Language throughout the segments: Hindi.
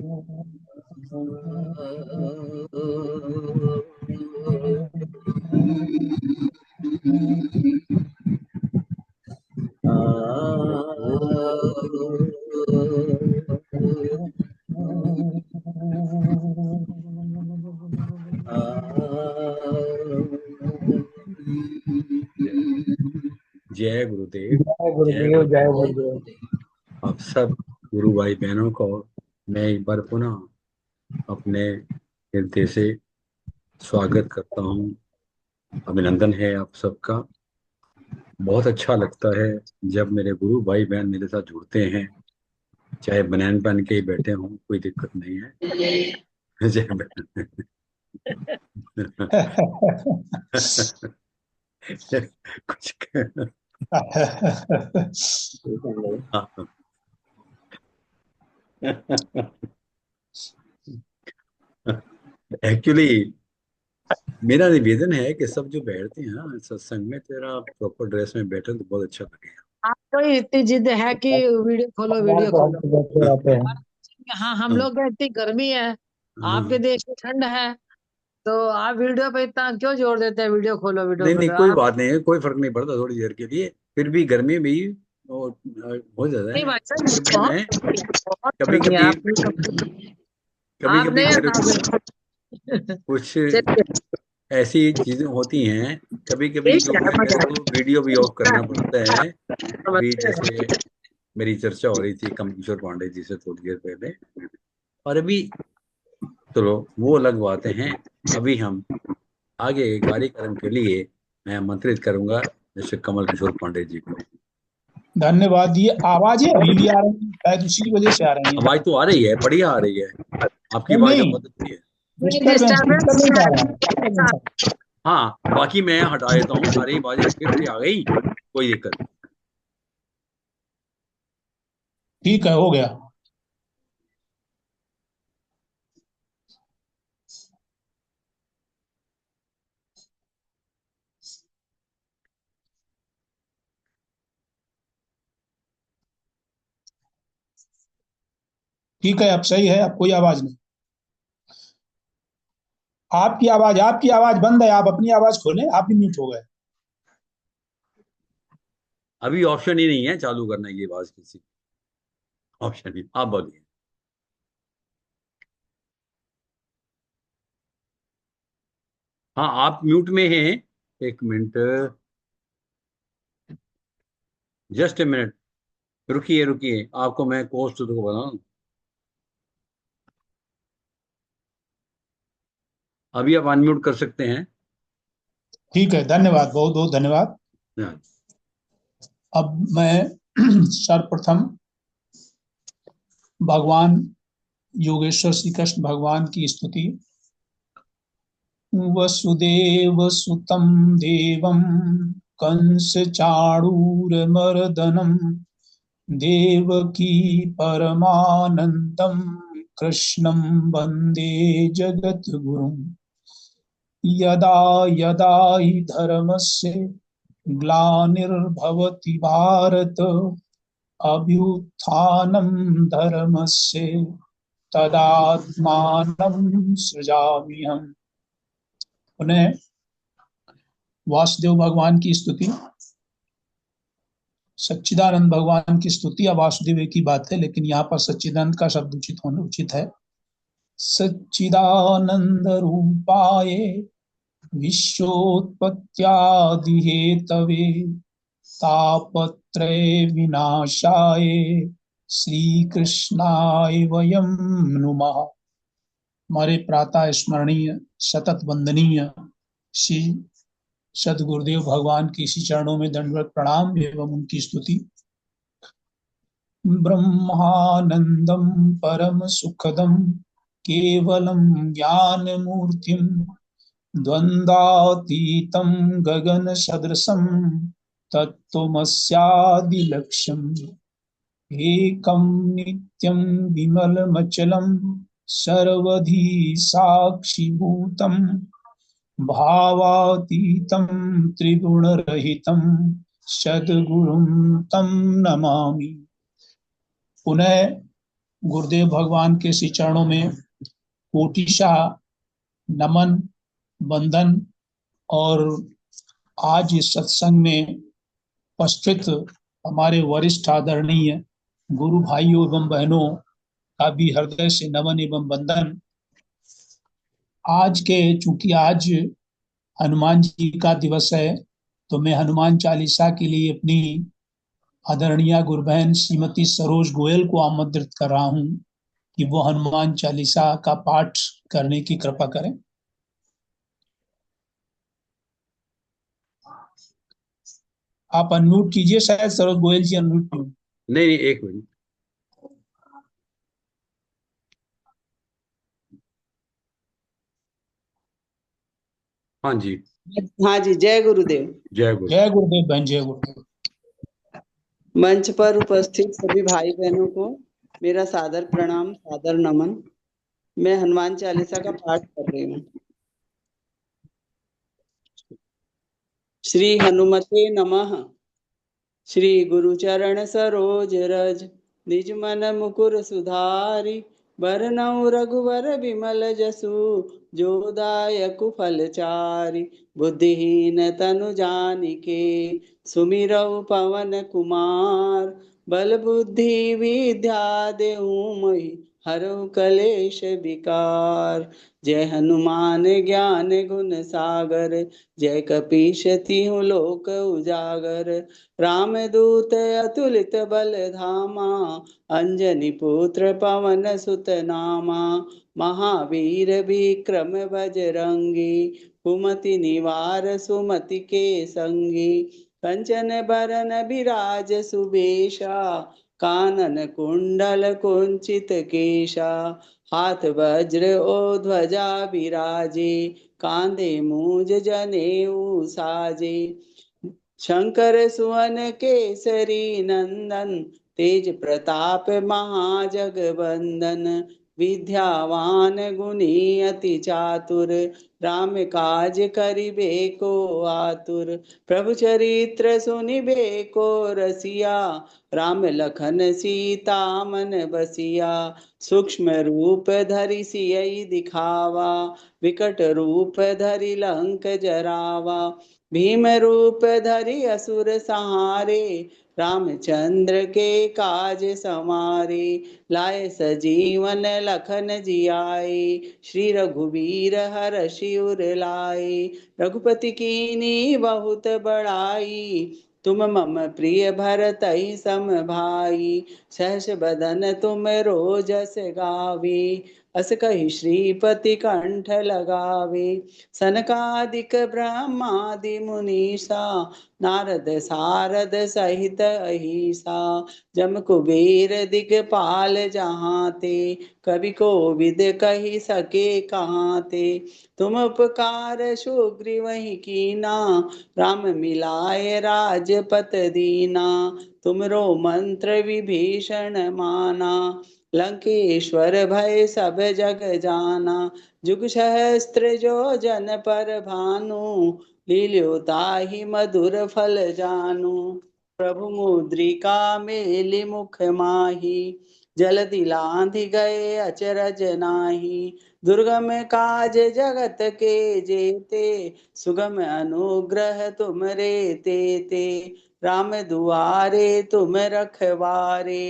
जय गुरुदेव। जय जय गुरुदेव, जय गुरुदेव। गुरुदेव। आप सब गुरु भाई बहनों को मैं एक बार पुनः अपने हृदय से स्वागत करता हूँ। अभिनंदन है आप सबका। बहुत अच्छा लगता है जब मेरे गुरु भाई बहन मेरे साथ जुड़ते हैं, चाहे बनैन पहन के ही बैठे हों, कोई दिक्कत नहीं है। जय बहन। कुछ एक्चुअली मेरा निवेदन है कि सब जो बैठते हैं ना सत्संग में, तेरा प्रॉपर ड्रेस में बैठे तो बहुत अच्छा लगेगा। आपको इतनी जिद है कि वीडियो खोलो वीडियो तो हम खोलो। तो बैठे रहते हैं। हाँ, हम लोग का इतनी गर्मी है, आपके देश में ठंड है, तो आप वीडियो पे इतना क्यों जोर देते हैं? वीडियो खोलो वीडियो नहीं नहीं, खोलो कोई आप। बात नहीं है, कोई फर्क नहीं पड़ता थोड़ी देर के लिए। फिर भी गर्मी में ही हो जाता नहीं है। भाई फिर साहब, भी मैं बहुत कभी गर्मी है कभी आप। कभी आप कभी नहीं मेरे को हटाओगे। कुछ चलिए, ऐसी चीजें होती हैं, कभी कभी ठीक जो है, है मेरे को वीडियो भी ऑफ करना पड़ता है। अभी समझते हैं। जैसे मेरी चर्चा हो रही थी कमलेश्वर पांडे जी से थोड़ी देर पहले, और अभी चलो वो अलग बातें हैं। अभी हम आगे के कार्यक्रम के लिए मैं आमंत्रित करूंगा जैसे कमल किशोर पांडे जी को। धन्यवाद। ये आवाजें ढीली आ रही हैं, शायद उसी की वजह से आ रही हैं। आवाज तो आ रही है, बढ़िया आ रही है। आपकी नहीं आवाज तो नहीं, बहुत अच्छी है। डिस्टरबेंस डिस्टरबेंस आ रहा है, डिस्टरबेंस आ रहा हाँ, बाकी मैं हटा देता हूँ, सारी आवाजें फिर से आ गई, कोई दिक्कत नहीं। है। ठीक है, हो गया। ठीक है, अब सही है, अब कोई आवाज नहीं। आपकी आवाज बंद है, आप अपनी आवाज खोलें, आप भी म्यूट हो गए। अभी ऑप्शन ही नहीं है चालू करने की आवाज, किसी ऑप्शन नहीं। आप बोलिए। हाँ, आप म्यूट में हैं। एक मिनट, जस्ट ए मिनट, रुकिए रुकिए, आपको मैं कोस्ट तो बताऊं। अभी आप अनम्यूट कर सकते हैं। ठीक है, धन्यवाद, बहुत बहुत धन्यवाद। हाँ। अब मैं सर्वप्रथम भगवान योगेश्वर श्री कृष्ण भगवान की स्तुति। वसुदेव सुतं देवं कंस चाणूरमर्दनम देवकी परमानंदम कृष्णं वंदे जगद्गुरुम्। यदा यदा हि धर्मस्य ग्लानिर्भवति भारत अभ्युत्थानं धर्मस्य तदात्मानं सृजाम्यहम्। पुनः वासुदेव भगवान की स्तुति। सच्चिदानंद भगवान की स्तुति। अब वासुदेव एक ही बात है, लेकिन यहाँ पर सच्चिदानंद का शब्द उचित होना उचित है। सच्चिदानंद रूपाय विश्वोत्पत्त्यादि हेतवे तापत्रय विनाशाय श्री कृष्णाय वयम नुमः। हमारे प्रातः स्मरणीय सतत वंदनीय श्री सदगुरुदेव भगवान के इसी चरणों में दंडवत प्रणाम एवं उनकी स्तुति। ब्रह्मानंदम परम सुखदम केवलम ज्ञान मूर्तिम द्वंद्वातीतं गगन सदृशम तत्त्वमस्यादि लक्ष्यम्। एकं नित्यं विमलमचलं सर्वधी साक्षिभूतं भावातीतं त्रिगुणरहितं सद्गुरुं तं नमामि। पुनः गुरुदेव भगवान के श्री चरणों में कोटिशाह नमन, वंदन। और आज इस सत्संग में उपस्थित हमारे वरिष्ठ आदरणीय गुरु भाइयों एवं बहनों का भी हृदय से नमन एवं वंदन। चूंकि आज हनुमान जी का दिवस है, तो मैं हनुमान चालीसा के लिए अपनी आदरणीय गुरु बहन श्रीमती सरोज गोयल को आमंत्रित कर रहा हूं कि वो हनुमान चालीसा का पाठ करने की कृपा करें। आप अनम्यूट कीजिए, शायद सरोज गोयल जी अनम्यूट नहीं। नहीं नहीं, एक मिनट। हाँ जी। हाँ जी, जय गुरुदेव। जय गुरु। जय गुरुदेव बहन, जय गुरुदेव। मंच पर उपस्थित सभी भाई बहनों को मेरा सादर प्रणाम, सादर नमन। मैं हनुमान चालीसा का पाठ कर रही हूँ। श्री हनुमते नमः। श्री गुरु चरण सरोज रज, निज मन मुकुर सुधारी। बरनउँ रघुवर विमल जसु, जो दायक फलचारि। बुद्धिहीन तनु जानिके, सुमिरौ पवन कुमार। बल बुद्धि विद्या देहु मोहि, हरहु कलेश विकार। जय हनुमान ज्ञान गुण सागर, जय कपीश तिहुँ लोक उजागर। रामदूत अतुलित बल धामा, अंजनी पुत्र पवन सुत नामा। महावीर विक्रम बजरंगी, कुमति निवार सुमति के संगी। कंचन बरन बिराज सुबेशा, कानन कुंडल कुंचित केशा। हाथ वज्र ओ ध्वजा बिराजे, कांधे मूज जनेऊ साजे। शंकर सुवन केसरी नंदन, तेज प्रताप महाजगवंदन। विद्यावान गुणी अति चातुर, राम काज करिबे को आतुर। प्रभु चरित्र सुनिबे को रसिया, राम लखन सीता मन बसिया। सूक्ष्म रूप धरि सियहि दिखावा, विकट रूप धरि लंक जरावा। भीम रूप धरि असुर संहारे, रामचंद्र के काज समारे। लाए सजीवन लखन जियाए, श्री रघुवीर हरषि उर लाए। रघुपति कीनी बहुत बड़ाई, तुम मम प्रिय भरतहि सम भाई। सहस बदन तुम रोजस गावे, अस कहि श्रीपति कंठ लगावे। सनकादिक ब्रह्मादि मुनीसा, नारद सारद सहित अहिसा। जम कुबेर दिगपाल जहाँ ते, कवि कोविद कहि सके कहाँ ते। तुम उपकार सुग्रीवहि कीना, राम मिलाए राजपत दीना। तुमरो मंत्र विभीषण माना, लंकेश्वर भय सब जग जाना। जुग सहस्त्र जो जन पर भानु, लील्यो ताहि मधुर फल जानु। प्रभु मुद्रिका मेलि मुख माही, जलधि लांघि गए अचरज नाही। दुर्गम काज जगत के जेते, सुगम अनुग्रह तुमरे तेते। राम दुआरे तुम रखवारे,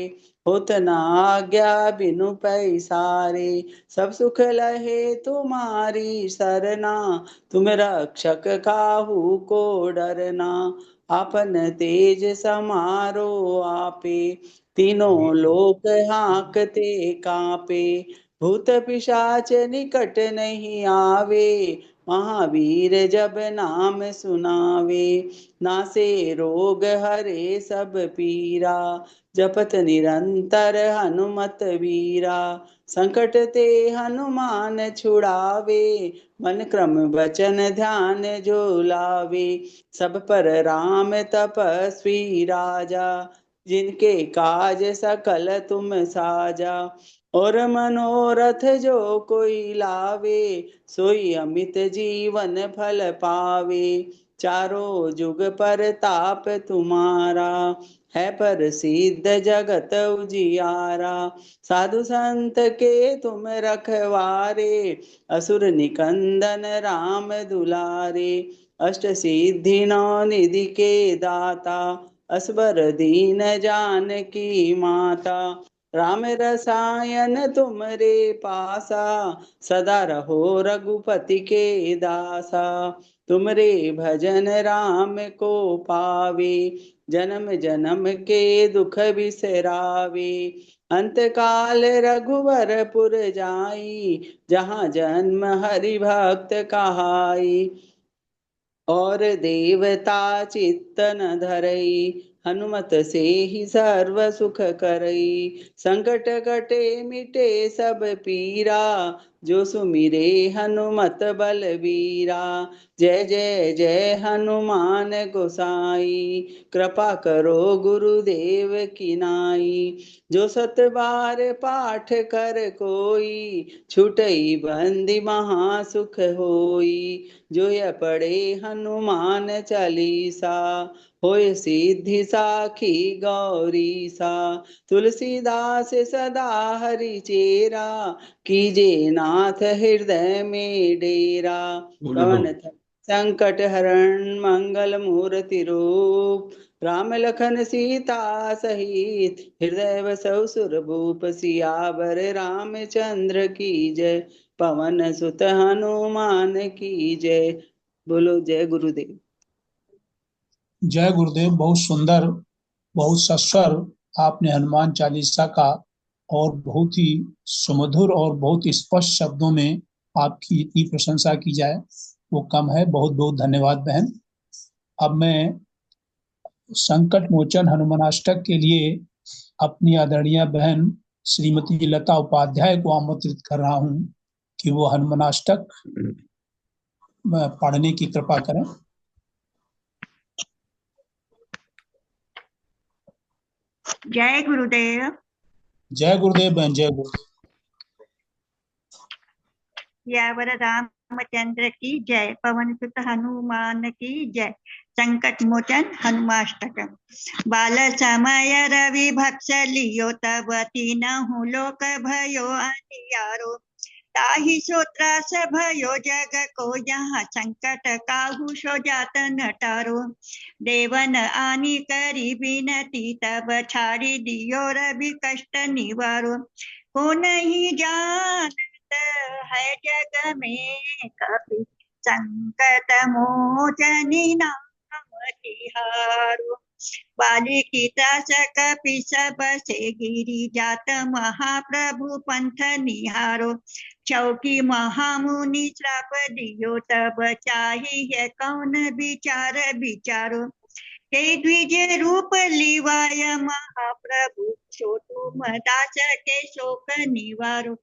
होत न आज्ञा बिनु पैसारे। सब सुख लहे तुम्हारी सरना, तुम रक्षक काहू को डरना। आपन तेज समारो आपे, तीनों लोक हाँकते कांपे। भूत पिशाच निकट नहीं आवे, महावीर जब नाम सुनावे। नासे रोग हरे सब पीरा, जपत निरंतर हनुमत वीरा। संकट ते हनुमान छुड़ावे, मन क्रम वचन ध्यान जो लावे। सब पर राम तपस्वी राजा, जिनके काज सकल तुम साजा। और मनोरथ जो कोई लावे, सोई अमित जीवन फल पावे। चारों जुग पर ताप तुम्हारा, है पर सिद्ध जगत उजियारा। साधु संत के तुम रखवारे, असुर निकंदन राम दुलारे। अष्ट सिद्धि नौ निधि के दाता, असबर दीन जानकी माता। राम रसायन तुमरे पासा, सदा रहो रघुपति के दासा। तुमरे भजन राम को पावे, जन्म जन्म के दुख बिसरावे। अंत काल रघुवरपुर जाई, जहाँ जन्म हरि भक्त कहाई। और देवता चित्त न धरई, हनुमत से ही सर्व सुख करई। संकट कटे मिटे सब पीरा, जो सुमिरे हनुमत बलबीरा। जय जय जय हनुमान गोसाई, कृपा करो गुरुदेव की नाई। जो सत बार पाठ कर कोई, छूटई बंदी महा सुख होई। जो यह पढ़े हनुमान चालीसा, होय सिद्धि साखी गौरी सा। तुलसीदास सदा हरि चेरा, कीजे नाथ हृदय में डेरा। पवन संकट हरण मंगल मूर्ति रूप, राम लखन सीता सहित हृदय बसौ सुरभूप। सियावर रामचंद्र की जय, पवन सुत हनुमान की जय। बोलो जय गुरुदेव। जय गुरुदेव। बहुत सुंदर, बहुत सस्वर आपने हनुमान चालीसा का, और बहुत ही सुमधुर और बहुत स्पष्ट शब्दों में आपकी इतनी प्रशंसा की जाए वो कम है। बहुत बहुत धन्यवाद बहन। अब मैं संकट मोचन हनुमानाष्टक के लिए अपनी आदरणीय बहन श्रीमती लता उपाध्याय को आमंत्रित कर रहा हूं कि वो हनुमानाष्टक पढ़ने की कृपा करें। जय गुरुदेव। जय गुरुदेव बहन, जय गुरुदेव। यावर रामचंद्र की जय, पवन सुत हनुमान की जय। संकट मोचन हनुमाष्टक। बाल समय रवि भक्ष लियो, तब तीनहु लोक भयो अंधियारो। ताहि सो त्रास भयो जग को, यहाँ संकट काहू सो जात न टारो। देवन आनी करी बिनती, तब छाड़ी दियो रवि कष्ट निवारो। को नहीं जानत है जग में, कपि संकट मोचनी नाम तिहारो। बालिकी त्रास कपि सब से गिरी, जात महाप्रभु पंथ निहारो। चौकी महामुनि श्राप दियो, तब चाहिए कौन विचार विचारो। हे द्विज रूप लिवाय महाप्रभु, सो तुम दास के शोक निवारो।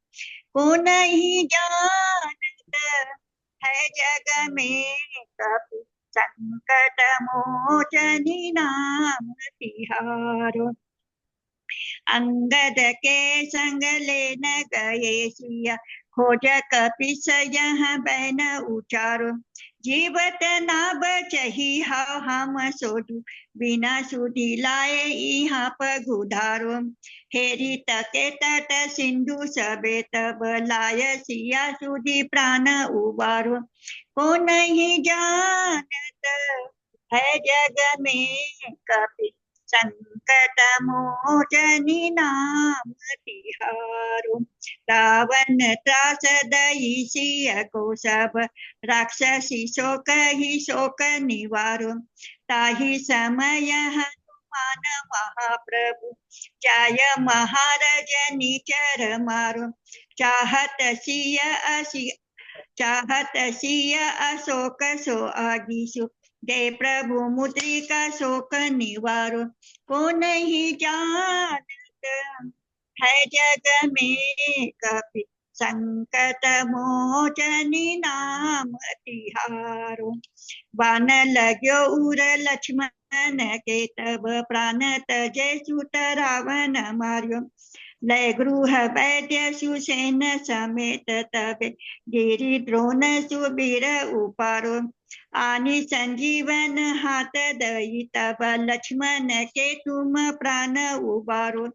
को नहीं जानत है जग में, कपि संकट मोचनी नाम तिहारो। अंगद के संग लेन गए सिया, खोज कपिस यह बैन उचारो। जीवत ना बचही हाव हम सोजू, बिना सुधी लाए यहाँ पगुधारो। हेरी तके तट सिंधु सबे, तब लाय सिया सुधी प्राण उबारो। को नहीं जानत है जग में, कपि संकट मोचनी नाम तिहारो। रावण त्रास दई सिय को, सब राक्षसी शोक ही शोक निवारो। ताहि समय हनुमान महाप्रभु, जाय महाराज निचर मारो। चाहत सिय अशोक सो आगिसु, दे प्रभु मुद्रिका शोक निवारो। को नहीं जानत है जग में, कपि संकट मोचनी नाम तिहारो। बान लाग्यो उर लक्ष्मण के, तब प्राण तजे सुत रावण मार्यो। लय गृह वैद्य सुसेन समेत तबे गिरि द्रोण सुबीर उपारो आनि संजीवन हाथ दई तब लक्ष्मण के तुम प्राण उबारो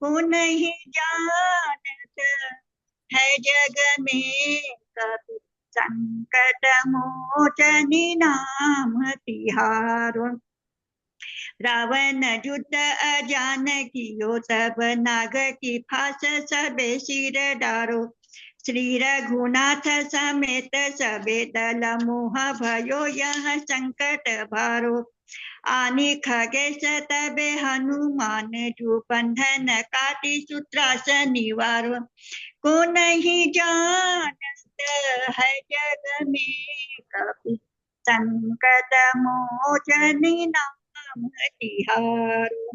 को नहीं जानत है जग में कपि संकट मोचनी नाम तिहारो रावण युद्ध अजान कियो तब नाग की फांस सबे सिर डारो श्री रघुनाथ समेत सबे दल मोह भयो यह संकट भारो आनि खगेश तबे हनुमान जो बंधन काटी सूत्रास निवारो को नहीं जानत है जग में कपि संकट मोचनी नाम तिहारो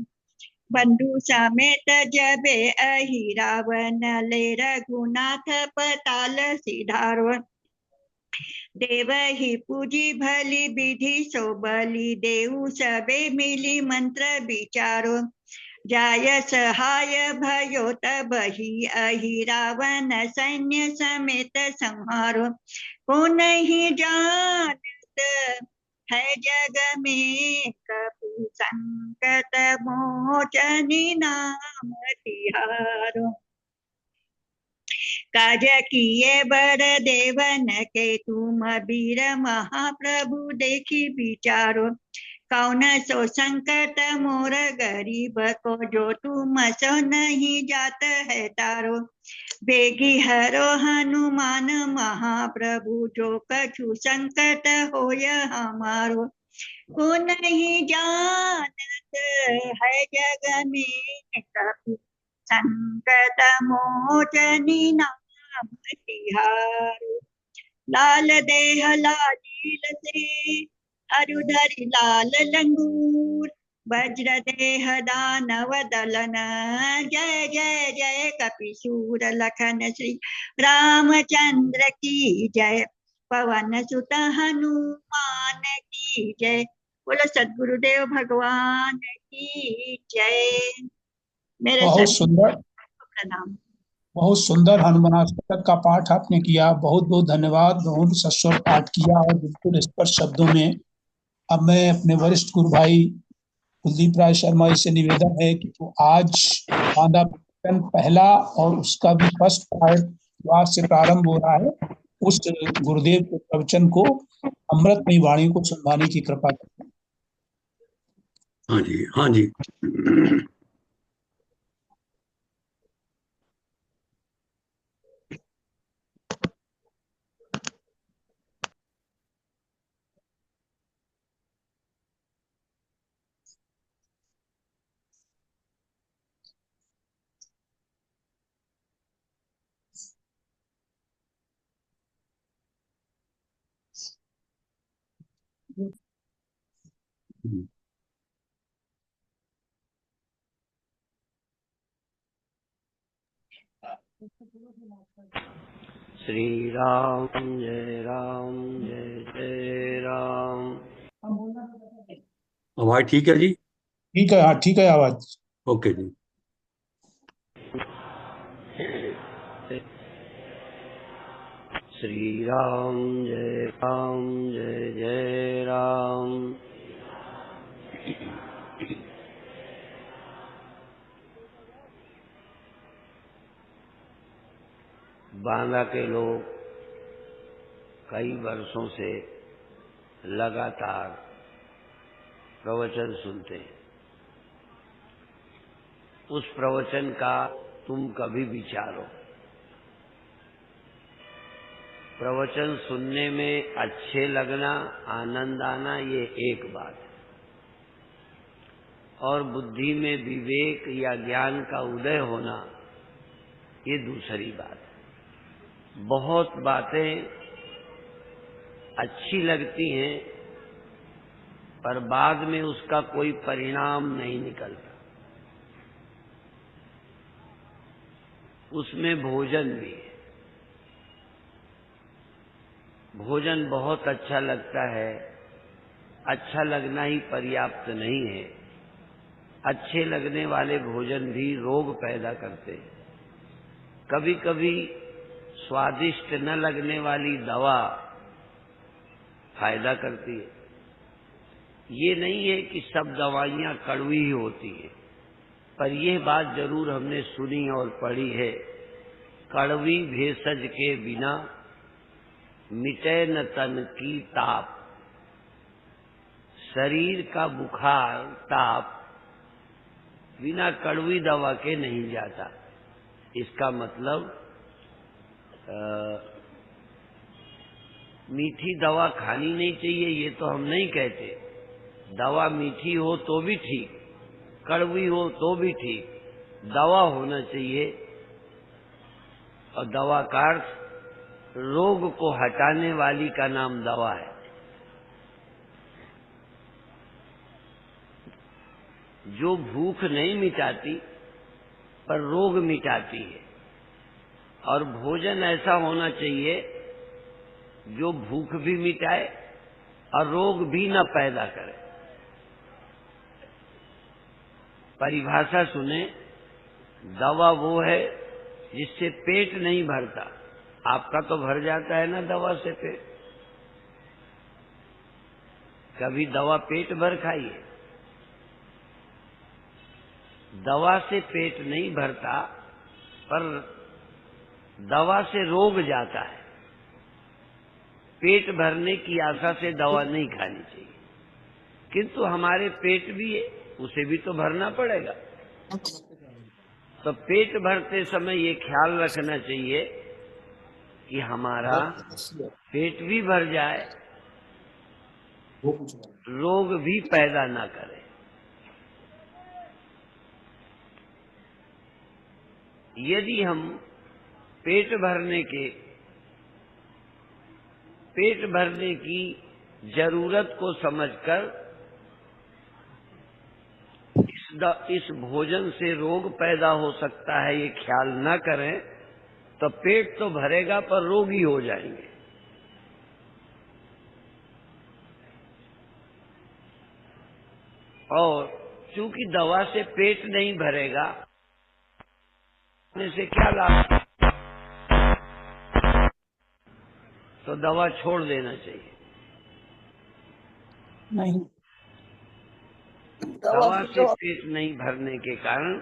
बंधु समेत जबे अहि रावण ले रघुनाथ पताल सिधारो देवहि पूजी भली विधि सो बलि देहु सबे मिली मंत्र विचारो जाय सहाय भयो तबहि अहि रावण सैन्य समेत संहारो को नहीं जानत है जग में कपि संकट मोचनी नाम तिहारो काज किए बर देवन के तुम वीर महाप्रभु देखी विचारो कौन सो संकट मोर गरीब को जो तुम सो नहीं जात है तारो बेगी हरो हनुमान महाप्रभु जो कछु संकट होय हमारो को नहीं जानत है जग में कपि संकट मोचनी नाम तिहारो लाल देह लालील से हरुधरि लाल लंगूर वज्र देह दानव दलन जय जय जय कपिशूर लखन श्री रामचंद्र की जय पवन सुत हनुमान की जय बोलो सद्गुरुदेव भगवान की जय। मेरे बहुत सुंदर, प्रणाम। बहुत सुंदर हनुमानाष्टक का पाठ आपने किया, बहुत बहुत धन्यवाद। बहुत सस्वर पाठ किया और बिल्कुल स्पष्ट शब्दों में। अब मैं अपने वरिष्ठ गुरु भाई कुलदीप राय शर्मा जी से निवेदन है कि तो आज बांदा प्रवचन पहला और उसका भी फर्स्ट पार्ट जो आज से प्रारंभ हो रहा है, उस गुरुदेव के प्रवचन को अमृतमयी वाणी को सुनवाने की कृपा करें। हाँ जी, हाँ जी। श्री राम जय राम जय जय राम। आवाज ठीक है जी? ठीक है, हाँ ठीक है आवाज। ओके जी। श्री राम जय जय राम। बांदा के लोग कई वर्षों से लगातार प्रवचन सुनते हैं। उस प्रवचन का तुम कभी विचारो। प्रवचन सुनने में अच्छे लगना, आनंद आना, ये एक बात है, और बुद्धि में विवेक या ज्ञान का उदय होना, ये दूसरी बात है। बहुत बातें अच्छी लगती हैं पर बाद में उसका कोई परिणाम नहीं निकलता। उसमें भोजन भी है। भोजन बहुत अच्छा लगता है, अच्छा लगना ही पर्याप्त नहीं है, अच्छे लगने वाले भोजन भी रोग पैदा करते हैं। कभी कभी स्वादिष्ट न लगने वाली दवा फायदा करती है। ये नहीं है कि सब दवाइयां कड़वी ही होती है, पर यह बात जरूर हमने सुनी और पढ़ी है, कड़वी भेषज के बिना मिटे न तन की ताप। शरीर का बुखार ताप बिना कड़वी दवा के नहीं जाता। इसका मतलब मीठी दवा खानी नहीं चाहिए, ये तो हम नहीं कहते। दवा मीठी हो तो भी ठीक, कड़वी हो तो भी ठीक, दवा होना चाहिए। और दवा का अर्थ रोग को हटाने वाली का नाम दवा है। जो भूख नहीं मिटाती पर रोग मिटाती है। और भोजन ऐसा होना चाहिए जो भूख भी मिटाए और रोग भी न पैदा करे। परिभाषा सुने, दवा वो है जिससे पेट नहीं भरता। आपका तो भर जाता है ना दवा से पेट। कभी दवा पेट भर खाइए। दवा से पेट नहीं भरता, पर दवा से रोग जाता है। पेट भरने की आशा से दवा नहीं खानी चाहिए, किंतु हमारे पेट भी है, उसे भी तो भरना पड़ेगा। तो पेट भरते समय ये ख्याल रखना चाहिए कि हमारा पेट भी भर जाए, रोग भी पैदा ना करे। यदि हम पेट भरने की जरूरत को समझकर इस भोजन से रोग पैदा हो सकता है ये ख्याल न करें, तो पेट तो भरेगा पर रोगी हो जाएंगे। और चूंकि दवा से पेट नहीं भरेगा, से क्या लाभ? तो दवा छोड़ देना चाहिए। नहीं, दवा से पेट नहीं भरने के कारण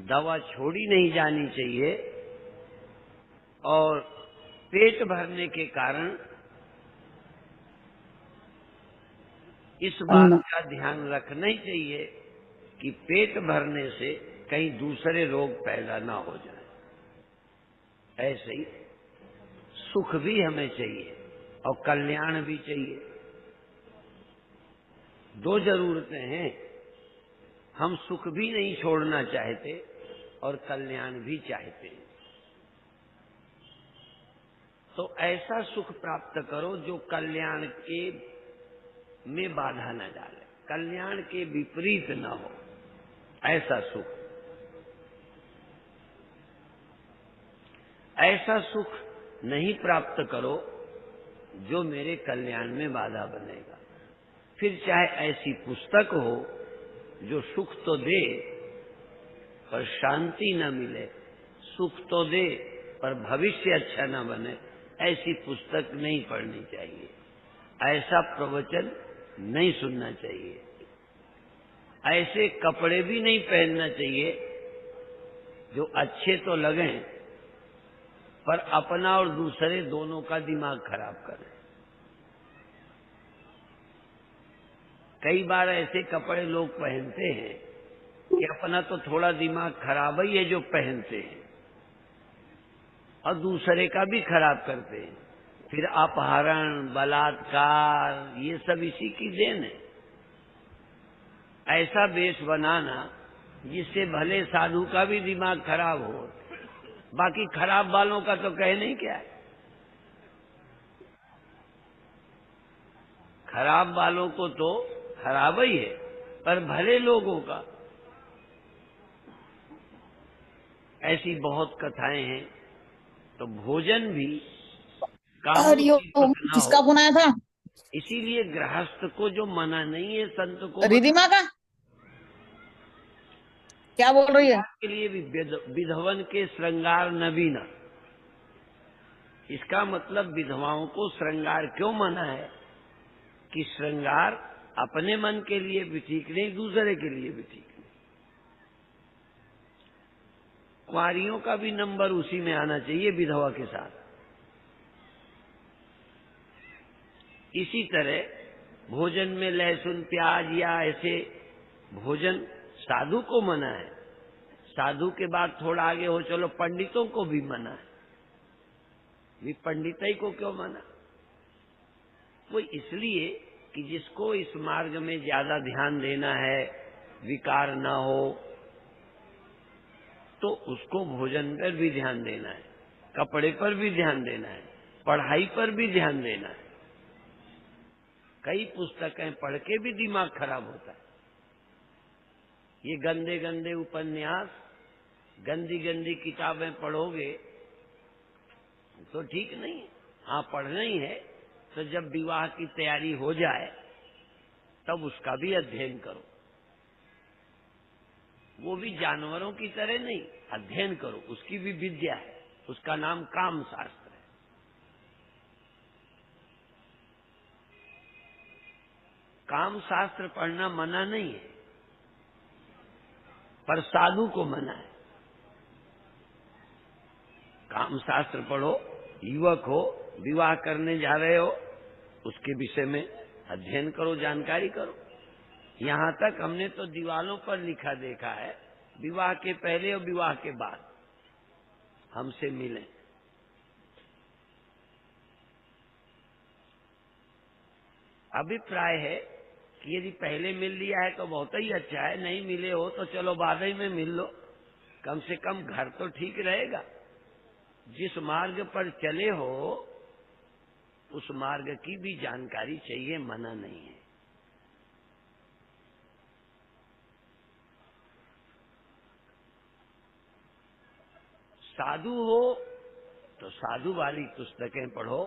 दवा छोड़ी नहीं जानी चाहिए, और पेट भरने के कारण इस बात का ध्यान रखना ही चाहिए कि पेट भरने से कहीं दूसरे रोग पैदा ना हो जाए। ऐसे ही सुख भी हमें चाहिए और कल्याण भी चाहिए। दो जरूरतें हैं। हम सुख भी नहीं छोड़ना चाहते और कल्याण भी चाहते हैं। तो ऐसा सुख प्राप्त करो जो कल्याण के में बाधा न डाले, कल्याण के विपरीत न हो, ऐसा सुख। ऐसा सुख नहीं प्राप्त करो जो मेरे कल्याण में बाधा बनेगा। फिर चाहे ऐसी पुस्तक हो जो सुख तो दे पर शांति न मिले, सुख तो दे पर भविष्य अच्छा न बने, ऐसी पुस्तक नहीं पढ़नी चाहिए। ऐसा प्रवचन नहीं सुनना चाहिए। ऐसे कपड़े भी नहीं पहनना चाहिए जो अच्छे तो लगें पर अपना और दूसरे दोनों का दिमाग खराब करें। कई बार ऐसे कपड़े लोग पहनते हैं कि अपना तो थोड़ा दिमाग खराब ही है जो पहनते हैं, और दूसरे का भी खराब करते हैं। फिर अपहरण, बलात्कार, ये सब इसी की देन है। ऐसा वेश बनाना जिससे भले साधु का भी दिमाग खराब हो, बाकी खराब वालों का तो कहने ही क्या है। खराब वालों को तो खराब ही है, पर भले लोगों का। ऐसी बहुत कथाएं हैं। तो भोजन भी हरिओम, किसका फोन आया था? इसीलिए गृहस्थ को जो मना नहीं है संत को रिधिमा का। क्या बोल रही है? के लिए भी विधवन के श्रृंगार नवीन। इसका मतलब विधवाओं को श्रृंगार क्यों मना है कि श्रृंगार अपने मन के लिए भी ठीक नहीं, दूसरे के लिए भी ठीक नहीं। कुंवारियों का भी नंबर उसी में आना चाहिए विधवा के साथ। इसी तरह भोजन में लहसुन प्याज या ऐसे भोजन साधु को मना है। साधु के बाद थोड़ा आगे हो चलो पंडितों को भी मना है। भी पंडिताई को क्यों मना? वो इसलिए कि जिसको इस मार्ग में ज्यादा ध्यान देना है, विकार ना हो, तो उसको भोजन पर भी ध्यान देना है, कपड़े पर भी ध्यान देना है, पढ़ाई पर भी ध्यान देना है। कई पुस्तकें पढ़ के भी दिमाग खराब होता है। ये गंदे गंदे उपन्यास, गंदी गंदी किताबें पढ़ोगे तो ठीक नहीं है। हाँ, पढ़ना ही है तो जब विवाह की तैयारी हो जाए तब उसका भी अध्ययन करो। वो भी जानवरों की तरह नहीं, अध्ययन करो। उसकी भी विद्या है, उसका नाम काम शास्त्र है। काम शास्त्र पढ़ना मना नहीं है, पर साधु को मना है। काम शास्त्र पढ़ो, युवक हो, विवाह करने जा रहे हो, उसके विषय में अध्ययन करो, जानकारी करो। यहां तक हमने तो दीवालों पर लिखा देखा है, विवाह के पहले और विवाह के बाद हमसे मिलें। अभिप्राय है कि यदि पहले मिल लिया है तो बहुत ही अच्छा है, नहीं मिले हो तो चलो बाद ही में मिल लो, कम से कम घर तो ठीक रहेगा। जिस मार्ग पर चले हो उस मार्ग की भी जानकारी चाहिए, मना नहीं है। साधु हो तो साधु वाली पुस्तकें पढ़ो,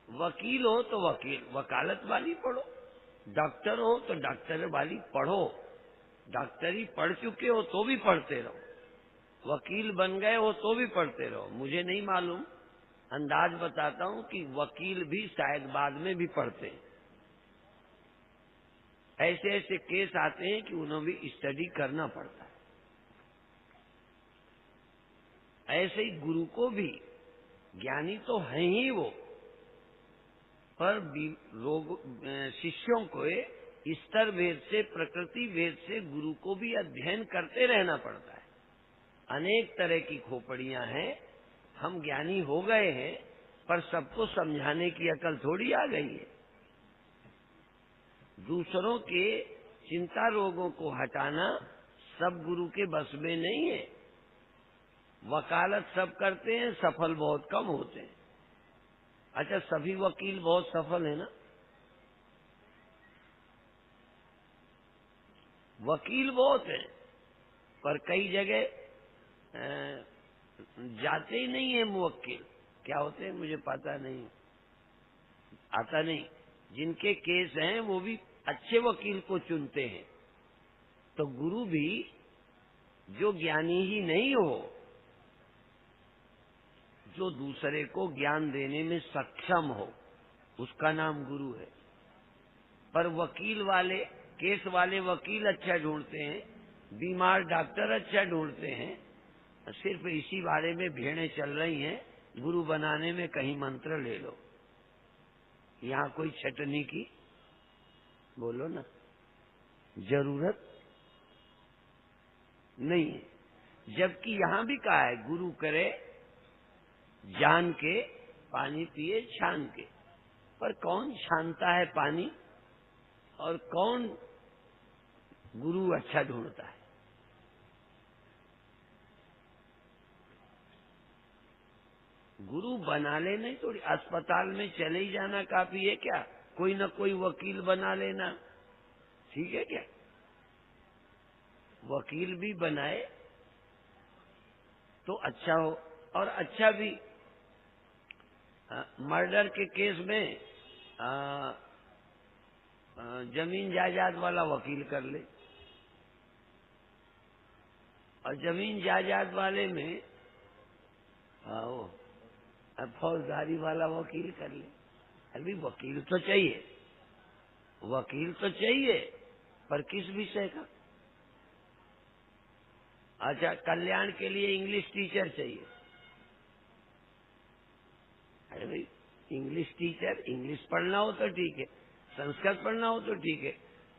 वकील हो तो वकालत वाली पढ़ो, डॉक्टर हो तो डॉक्टर वाली पढ़ो। डॉक्टरी पढ़ चुके हो तो भी पढ़ते रहो, वकील बन गए हो तो भी पढ़ते रहो। मुझे नहीं मालूम, अंदाज बताता हूं कि वकील भी शायद बाद में भी पढ़ते हैं। ऐसे ऐसे केस आते हैं कि उन्हें भी स्टडी करना पड़ता है। ऐसे ही गुरु को भी, ज्ञानी तो है ही वो, पर शिष्यों को स्तर भेद से, प्रकृति भेद से गुरु को भी अध्ययन करते रहना पड़ता है। अनेक तरह की खोपड़ियां हैं। हम ज्ञानी हो गए हैं पर सबको समझाने की अकल थोड़ी आ गई है। दूसरों के चिंता रोगों को हटाना सब गुरु के बस में नहीं है। वकालत सब करते हैं, सफल बहुत कम होते हैं। अच्छा, सभी वकील बहुत सफल है ना? वकील बहुत हैं, पर कई जगह जाते ही नहीं है मुवक्किल। क्या होते हैं मुझे पता नहीं, आता नहीं। जिनके केस हैं वो भी अच्छे वकील को चुनते हैं। तो गुरु भी जो ज्ञानी ही नहीं हो, जो दूसरे को ज्ञान देने में सक्षम हो, उसका नाम गुरु है। पर वकील वाले, केस वाले वकील अच्छा ढूंढते हैं, बीमार डॉक्टर अच्छा ढूंढते हैं। सिर्फ इसी बारे में भेड़ें चल रही हैं, गुरु बनाने में कहीं मंत्र ले लो। यहाँ कोई छटनी की बोलो ना जरूरत नहीं है। जबकि यहाँ भी कहा है, गुरु करे जान के, पानी पिए छान के। पर कौन छानता है पानी और कौन गुरु अच्छा ढूंढता है? गुरु बना ले नहीं, थोड़ी अस्पताल में चले ही जाना काफी है क्या? कोई न कोई वकील बना लेना ठीक है क्या? वकील भी बनाए तो अच्छा हो। और अच्छा भी, मर्डर के केस में जमीन जायदाद वाला वकील कर ले। और जमीन जायदाद वाले में वो अब फौजदारी वाला वकील कर ले। अभी वकील तो चाहिए, वकील तो चाहिए, पर किस विषय का? अच्छा, कल्याण के लिए इंग्लिश टीचर चाहिए। अरे भाई, इंग्लिश टीचर, इंग्लिश पढ़ना हो तो ठीक है, संस्कृत पढ़ना हो तो ठीक है,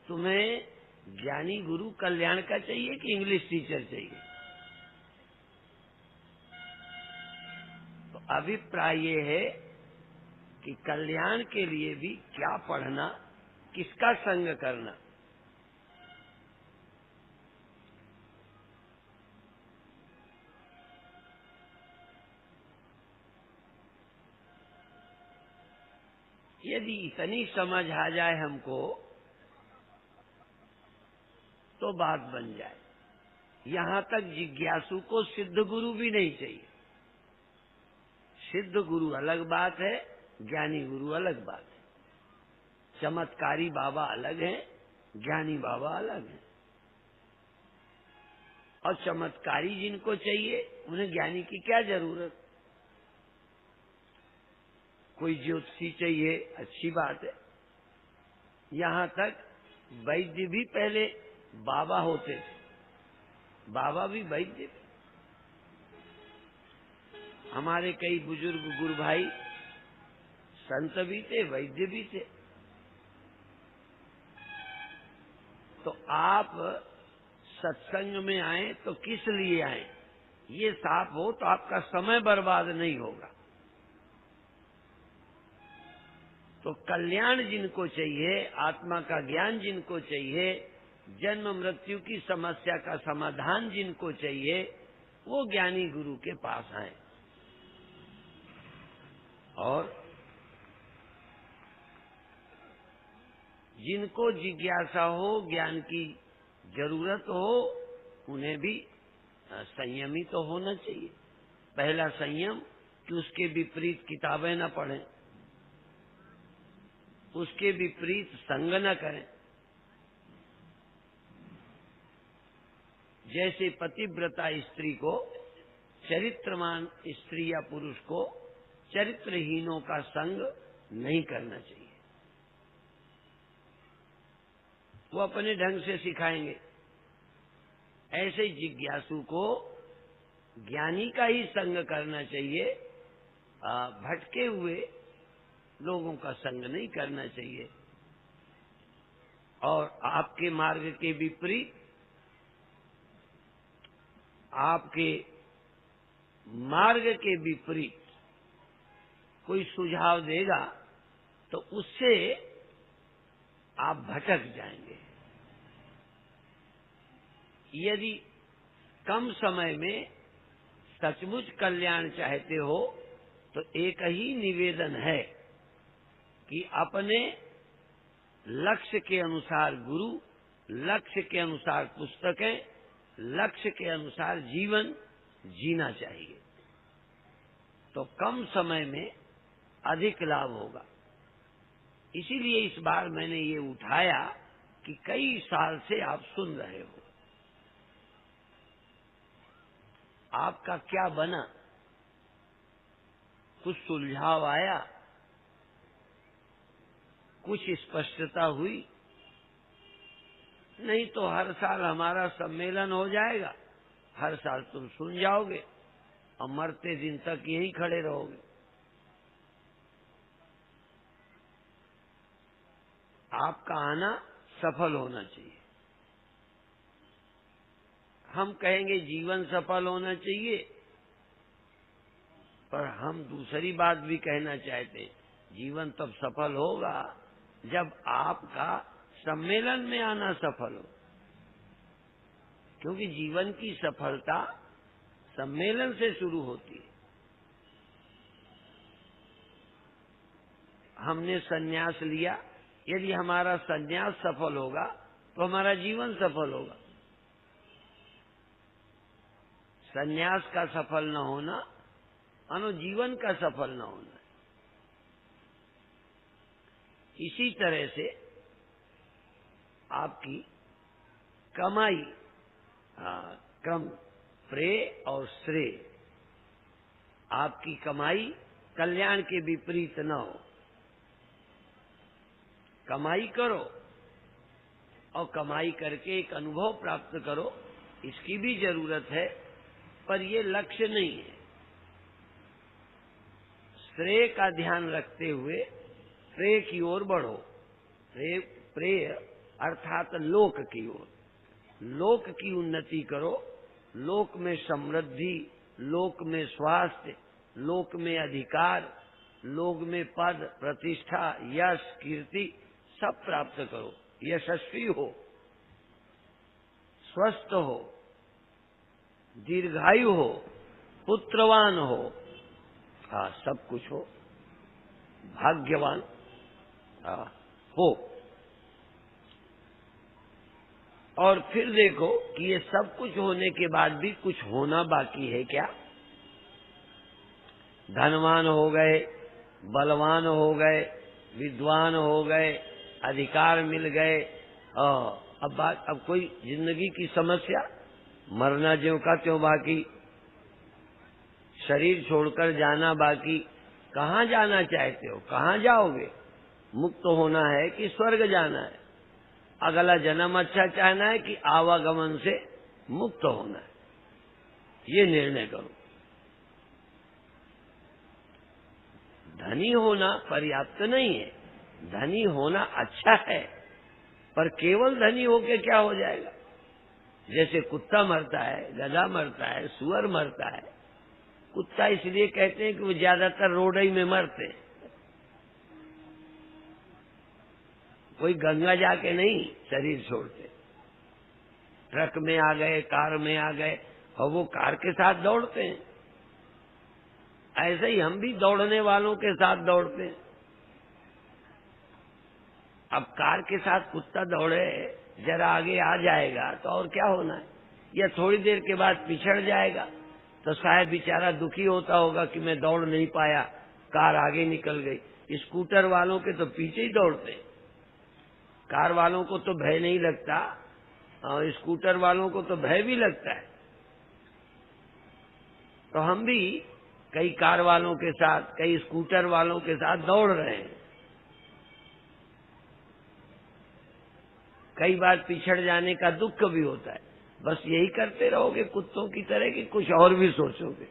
तुम्हें ज्ञानी गुरु कल्याण का चाहिए कि इंग्लिश टीचर चाहिए? तो अभिप्राय ये है कि कल्याण के लिए भी क्या पढ़ना, किसका संग करना। यदि इतनी समझ आ जाए हमको तो बात बन जाए। यहां तक जिज्ञासु को सिद्ध गुरु भी नहीं चाहिए। सिद्ध गुरु अलग बात है, ज्ञानी गुरु अलग बात है। चमत्कारी बाबा अलग हैं, ज्ञानी बाबा अलग हैं। और चमत्कारी जिनको चाहिए उन्हें ज्ञानी की क्या जरूरत? कोई ज्योतिषी चाहिए, अच्छी बात है। यहां तक वैद्य भी पहले बाबा होते थे, बाबा भी वैद्य थे। हमारे कई बुजुर्ग गुरु भाई संत भी थे, वैद्य भी थे। तो आप सत्संग में आए तो किस लिए आए, ये साफ हो तो आपका समय बर्बाद नहीं होगा। तो कल्याण जिनको चाहिए, आत्मा का ज्ञान जिनको चाहिए, जन्म मृत्यु की समस्या का समाधान जिनको चाहिए, वो ज्ञानी गुरु के पास आए। और जिनको जिज्ञासा हो, ज्ञान की जरूरत हो, उन्हें भी संयमी तो होना चाहिए। पहला संयम कि उसके विपरीत किताबें न पढ़ें, उसके विपरीत संग न करें। जैसे पतिव्रता स्त्री को, चरित्रवान स्त्री या पुरुष को चरित्रहीनों का संग नहीं करना चाहिए। वो अपने ढंग से सिखाएंगे। ऐसे जिज्ञासु को ज्ञानी का ही संग करना चाहिए, भटके हुए लोगों का संग नहीं करना चाहिए। और आपके मार्ग के विपरीत, आपके मार्ग के विपरीत कोई सुझाव देगा तो उससे आप भटक जाएंगे। यदि कम समय में सचमुच कल्याण चाहते हो तो एक ही निवेदन है कि अपने लक्ष्य के अनुसार गुरु, लक्ष्य के अनुसार पुस्तकें, लक्ष्य के अनुसार जीवन जीना चाहिए। तो कम समय में अधिक लाभ होगा। इसीलिए इस बार मैंने ये उठाया कि कई साल से आप सुन रहे हो, आपका क्या बना? कुछ सुलझाव आया? कुछ स्पष्टता हुई? नहीं तो हर साल हमारा सम्मेलन हो जाएगा, हर साल तुम सुन जाओगे और मरते दिन तक यहीं खड़े रहोगे। आपका आना सफल होना चाहिए। हम कहेंगे जीवन सफल होना चाहिए, पर हम दूसरी बात भी कहना चाहते हैं। जीवन तब सफल होगा जब आपका सम्मेलन में आना सफल हो, क्योंकि जीवन की सफलता सम्मेलन से शुरू होती है। हमने संन्यास लिया, यदि हमारा संन्यास सफल होगा तो हमारा जीवन सफल होगा। संन्यास का सफल न होना मानो जीवन का सफल न होना। इसी तरह से आपकी कमाई कम प्रेय और श्रेय, आपकी कमाई कल्याण के विपरीत न हो। कमाई करो और कमाई करके एक अनुभव प्राप्त करो, इसकी भी जरूरत है, पर ये लक्ष्य नहीं है। श्रेय का ध्यान रखते हुए प्रेय की ओर बढ़ो। प्रेय अर्थात लोक की ओर, लोक की उन्नति करो, लोक में समृद्धि, लोक में स्वास्थ्य, लोक में अधिकार, लोक में पद प्रतिष्ठा, यश कीर्ति सब प्राप्त करो। यशस्वी हो, स्वस्थ हो, दीर्घायु हो, पुत्रवान हो, हाँ सब कुछ हो, भाग्यवान हो। और फिर देखो कि ये सब कुछ होने के बाद भी कुछ होना बाकी है क्या? धनवान हो गए, बलवान हो गए, विद्वान हो गए, अधिकार मिल गए, अब कोई जिंदगी की समस्या? मरना ज्यों का त्यों बाकी, शरीर छोड़कर जाना बाकी। कहाँ जाना चाहते हो? कहाँ जाओगे? मुक्त होना है कि स्वर्ग जाना है? अगला जन्म अच्छा चाहना है कि आवागमन से मुक्त होना है? ये निर्णय करो। धनी होना पर्याप्त नहीं है, धनी होना अच्छा है, पर केवल धनी होके क्या हो जाएगा? जैसे कुत्ता मरता है, गधा मरता है, सुअर मरता है। कुत्ता इसलिए कहते हैं कि वो ज्यादातर रोडई में मरते हैं, कोई गंगा जाके नहीं शरीर छोड़ते। ट्रक में आ गए, कार में आ गए और वो कार के साथ दौड़ते हैं। ऐसे ही हम भी दौड़ने वालों के साथ दौड़ते हैं। अब कार के साथ कुत्ता दौड़े, जरा आगे आ जाएगा तो और क्या होना है? या थोड़ी देर के बाद पिछड़ जाएगा तो शायद बेचारा दुखी होता होगा कि मैं दौड़ नहीं पाया, कार आगे निकल गई। स्कूटर वालों के तो पीछे ही दौड़ते, कार वालों को तो भय नहीं लगता और स्कूटर वालों को तो भय भी लगता है। तो हम भी कई कार वालों के साथ, कई स्कूटर वालों के साथ दौड़ रहे हैं। कई बार पिछड़ जाने का दुख भी होता है। बस यही करते रहोगे कुत्तों की तरह कि कुछ और भी सोचोगे?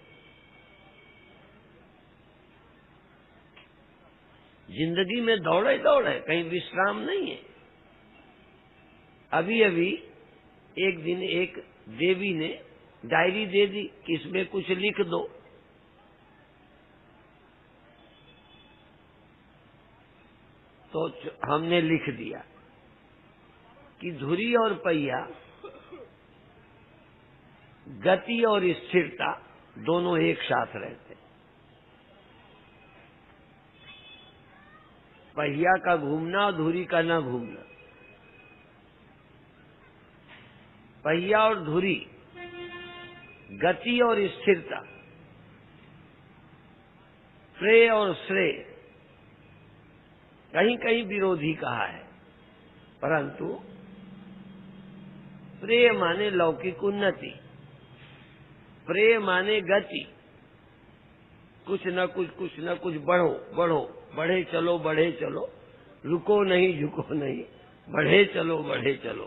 जिंदगी में दौड़े दौड़े, कहीं विश्राम नहीं है। अभी अभी एक दिन एक देवी ने डायरी दे दी कि इसमें कुछ लिख दो। तो हमने लिख दिया कि धुरी और पहिया, गति और स्थिरता दोनों एक साथ रहते। पहिया का घूमना और धुरी का न घूमना। पहिया और धुरी, गति और स्थिरता, प्रेय और श्रेय कहीं कहीं विरोधी कहा है, परंतु प्रेय माने लौकिक उन्नति, प्रेय माने गति। कुछ न कुछ बढ़ो बढ़ो, बढ़े चलो बढ़े चलो, रुको नहीं झुको नहीं, बढ़े चलो बढ़े चलो।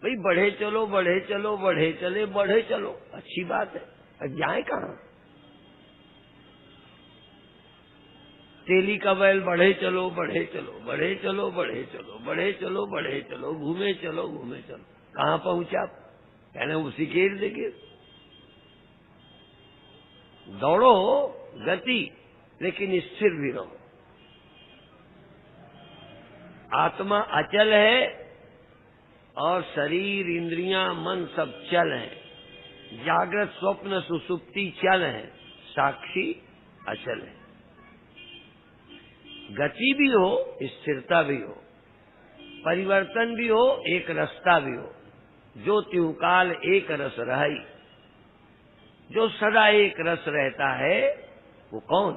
भाई बढ़े चलो बढ़े चलो, बढ़े चले बढ़े चलो, अच्छी बात है। अब जाए कहाँ? तेली का बैल बढ़े चलो बढ़े चलो, बढ़े चलो बढ़े चलो, बढ़े चलो बढ़े चलो, घूमे चलो घूमे चलो, कहाँ पहुंचा? कहने उसी के इर्द गिर्द दौड़ो, गति, लेकिन स्थिर भी रहो। आत्मा अचल है और शरीर इंद्रियां मन सब चल है। जागृत स्वप्न सुसुप्ति चल है, साक्षी अचल है। गति भी हो, स्थिरता भी हो, परिवर्तन भी हो, एक रसता भी हो। जो त्यों काल एक रस रही, जो सदा एक रस रहता है वो कौन?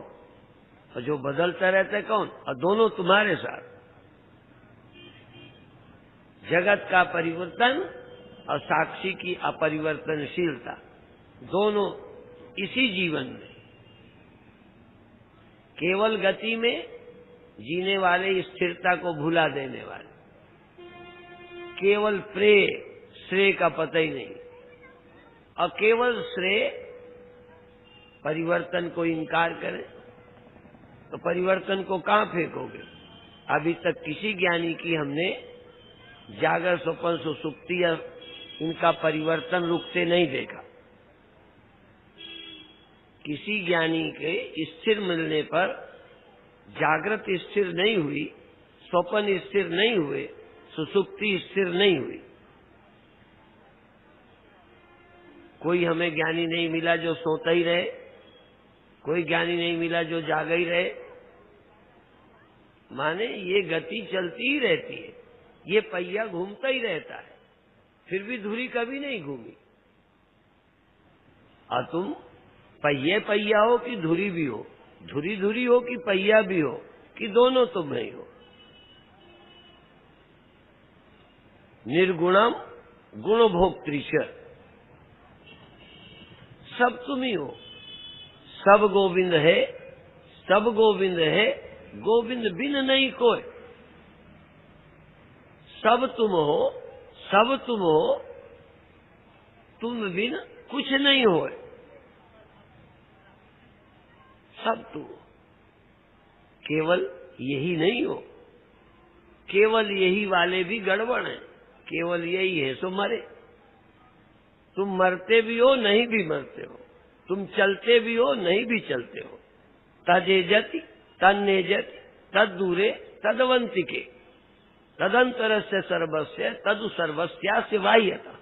और जो बदलता रहता है कौन? और दोनों तुम्हारे साथ। जगत का परिवर्तन और साक्षी की अपरिवर्तनशीलता दोनों इसी जीवन में। केवल गति में जीने वाले स्थिरता को भुला देने वाले, केवल प्रेय श्रेय का पता ही नहीं, और केवल श्रेय परिवर्तन को इनकार करें तो परिवर्तन को कहां फेंकोगे? अभी तक किसी ज्ञानी की हमने जागर स्वप्न सुसुप्ति या इनका परिवर्तन रुकते नहीं देखा। किसी ज्ञानी के स्थिर मिलने पर जागृत स्थिर नहीं हुई, स्वप्न स्थिर नहीं हुए, सुसुप्ति स्थिर नहीं हुई। कोई हमें ज्ञानी नहीं मिला जो सोता ही रहे, कोई ज्ञानी नहीं मिला जो जागा ही रहे। माने ये गति चलती ही रहती है, ये पहिया घूमता ही रहता है, फिर भी धुरी कभी नहीं घूमी। और तुम पहिया हो कि धुरी भी हो, धुरी धुरी हो कि पहिया भी हो, कि दोनों तुम नहीं हो। निर्गुणम गुण भोक्तृष, सब तुम ही हो। सब गोविंद है, सब गोविंद है, गोविंद बिन नहीं कोई। सब तुम हो, सब तुम हो, तुम बिन कुछ नहीं हो। सब तुम हो, केवल यही नहीं हो। केवल यही वाले भी गड़बड़ हैं, केवल यही है सो मरे। तुम मरते भी हो, नहीं भी मरते हो, तुम चलते भी हो, नहीं भी चलते हो। तजे जति तन्ने जति तद दूरे तदवंतिके तदंतरस्य सर्वस्य तदु सर्वस्यास्य बाह्यता।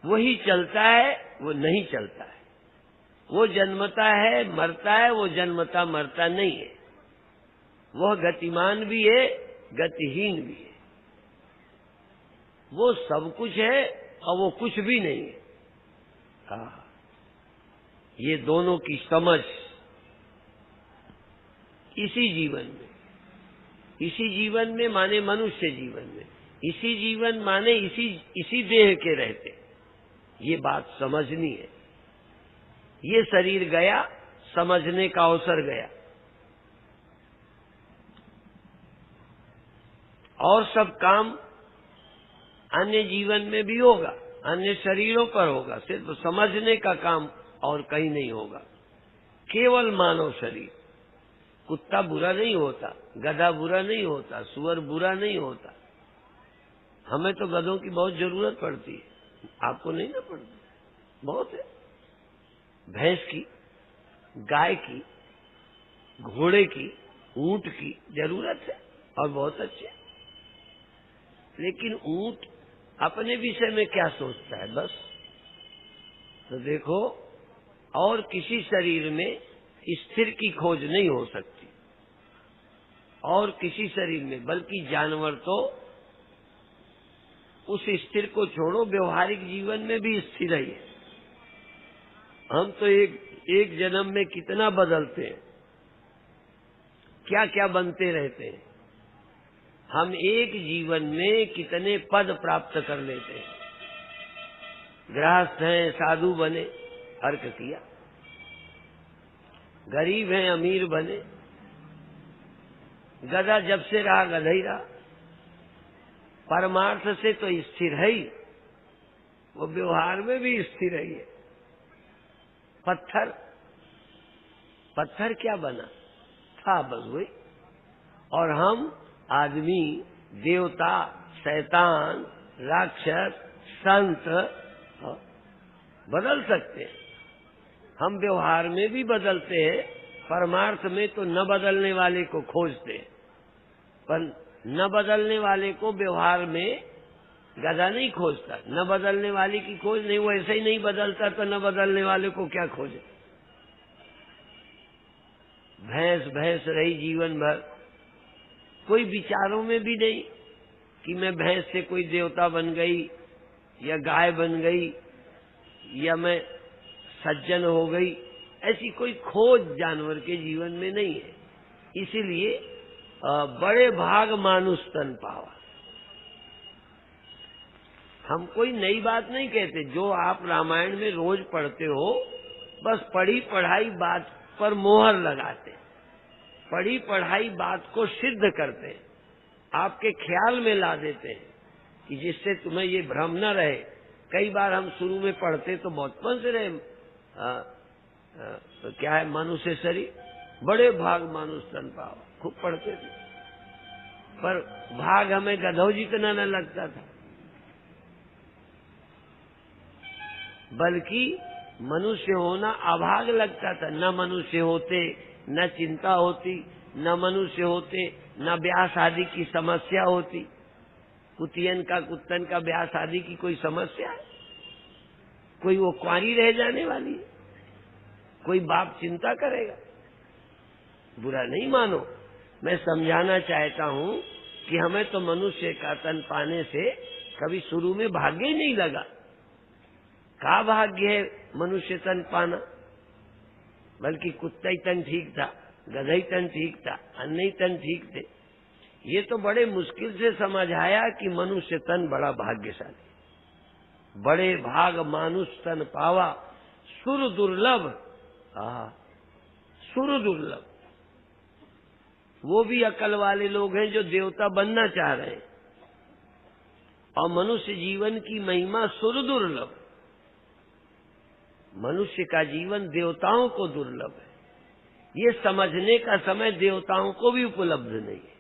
वही चलता है, वो नहीं चलता है। वो जन्मता है, मरता है, वो जन्मता मरता नहीं है। वह गतिमान भी है, गतिहीन भी है। वो सब कुछ है और वो कुछ भी नहीं है। ये दोनों की समझ इसी जीवन में, इसी जीवन में माने मनुष्य जीवन में, इसी जीवन माने इसी देह के रहते, ये बात समझनी है। ये शरीर गया, समझने का अवसर गया। और सब काम अन्य जीवन में भी होगा, अन्य शरीरों पर होगा, सिर्फ समझने का काम और कहीं नहीं होगा। केवल मानव शरीर। कुत्ता बुरा नहीं होता, गधा बुरा नहीं होता, सुअर बुरा नहीं होता। हमें तो गधों की बहुत जरूरत पड़ती है, आपको नहीं ना पड़ती? बहुत है। भैंस की, गाय की, घोड़े की, ऊंट की जरूरत है और बहुत अच्छे। लेकिन ऊंट अपने विषय में क्या सोचता है? बस तो देखो, और किसी शरीर में स्थिर की खोज नहीं हो सकती, और किसी शरीर में, बल्कि जानवर तो उस स्थिर को छोड़ो, व्यवहारिक जीवन में भी स्थिर ही है। हम तो एक जन्म में कितना बदलते हैं, क्या क्या बनते रहते हैं। हम एक जीवन में कितने पद प्राप्त कर लेते हैं। गृहस्थ हैं, साधु बने, अर्क किया। गरीब हैं, अमीर बने। गधा जब से रहा गधा ही रहा। परमार्थ से तो स्थिर है ही, वो व्यवहार में भी स्थिर है। पत्थर क्या बना था? बस वही। और हम आदमी, देवता, शैतान, राक्षस, संत बदल सकते हैं। हम व्यवहार में भी बदलते हैं, परमार्थ में तो न बदलने वाले को खोजते हैं। पर न बदलने वाले को व्यवहार में गधा नहीं खोजता, न बदलने वाले की खोज नहीं। वो ऐसे ही नहीं बदलता तो न बदलने वाले को क्या खोजे? भैंस रही जीवन भर, कोई विचारों में भी नहीं कि मैं भैंस से कोई देवता बन गई या गाय बन गई या मैं सज्जन हो गई। ऐसी कोई खोज जानवर के जीवन में नहीं है। इसीलिए बड़े भाग मानुष तन पावा। हम कोई नई बात नहीं कहते, जो आप रामायण में रोज पढ़ते हो, बस पढ़ी पढ़ाई बात पर मोहर लगाते, पढ़ी पढ़ाई बात को सिद्ध करते, आपके ख्याल में ला देते हैं कि जिससे तुम्हें ये भ्रम न रहे। कई बार हम शुरू में पढ़ते तो बचपन से रहे, तो क्या है, मनुष्य शरीर बड़े भाग मानुष तन पावा, खूब पढ़ते थे, पर भाग हमें गधों जितना न लगता था, बल्कि मनुष्य होना अभाग लगता था। न मनुष्य होते न चिंता होती, न मनुष्य होते न ब्याह शादी की समस्या होती। कुतियन का कुत्तन का ब्याह शादी की कोई समस्या है? कोई वो कुंवारी रह जाने वाली है? कोई बाप चिंता करेगा? बुरा नहीं मानो, मैं समझाना चाहता हूँ कि हमें तो मनुष्य का तन पाने से कभी शुरू में भाग्य ही नहीं लगा। का भाग्य है मनुष्य तन पाना? बल्कि कुत्ता ही तन ठीक था, गधा ही तन ठीक था, अन्य ही तन ठीक थे। ये तो बड़े मुश्किल से समझ आया कि मनुष्य तन बड़ा भाग्यशाली। बड़े भाग मानुष तन पावा, सुर दुर्लभ। सुर दुर्लभ। वो भी अकल वाले लोग हैं जो देवता बनना चाह रहे हैं, और मनुष्य जीवन की महिमा सुर दुर्लभ। मनुष्य का जीवन देवताओं को दुर्लभ है, ये समझने का समय देवताओं को भी उपलब्ध नहीं है।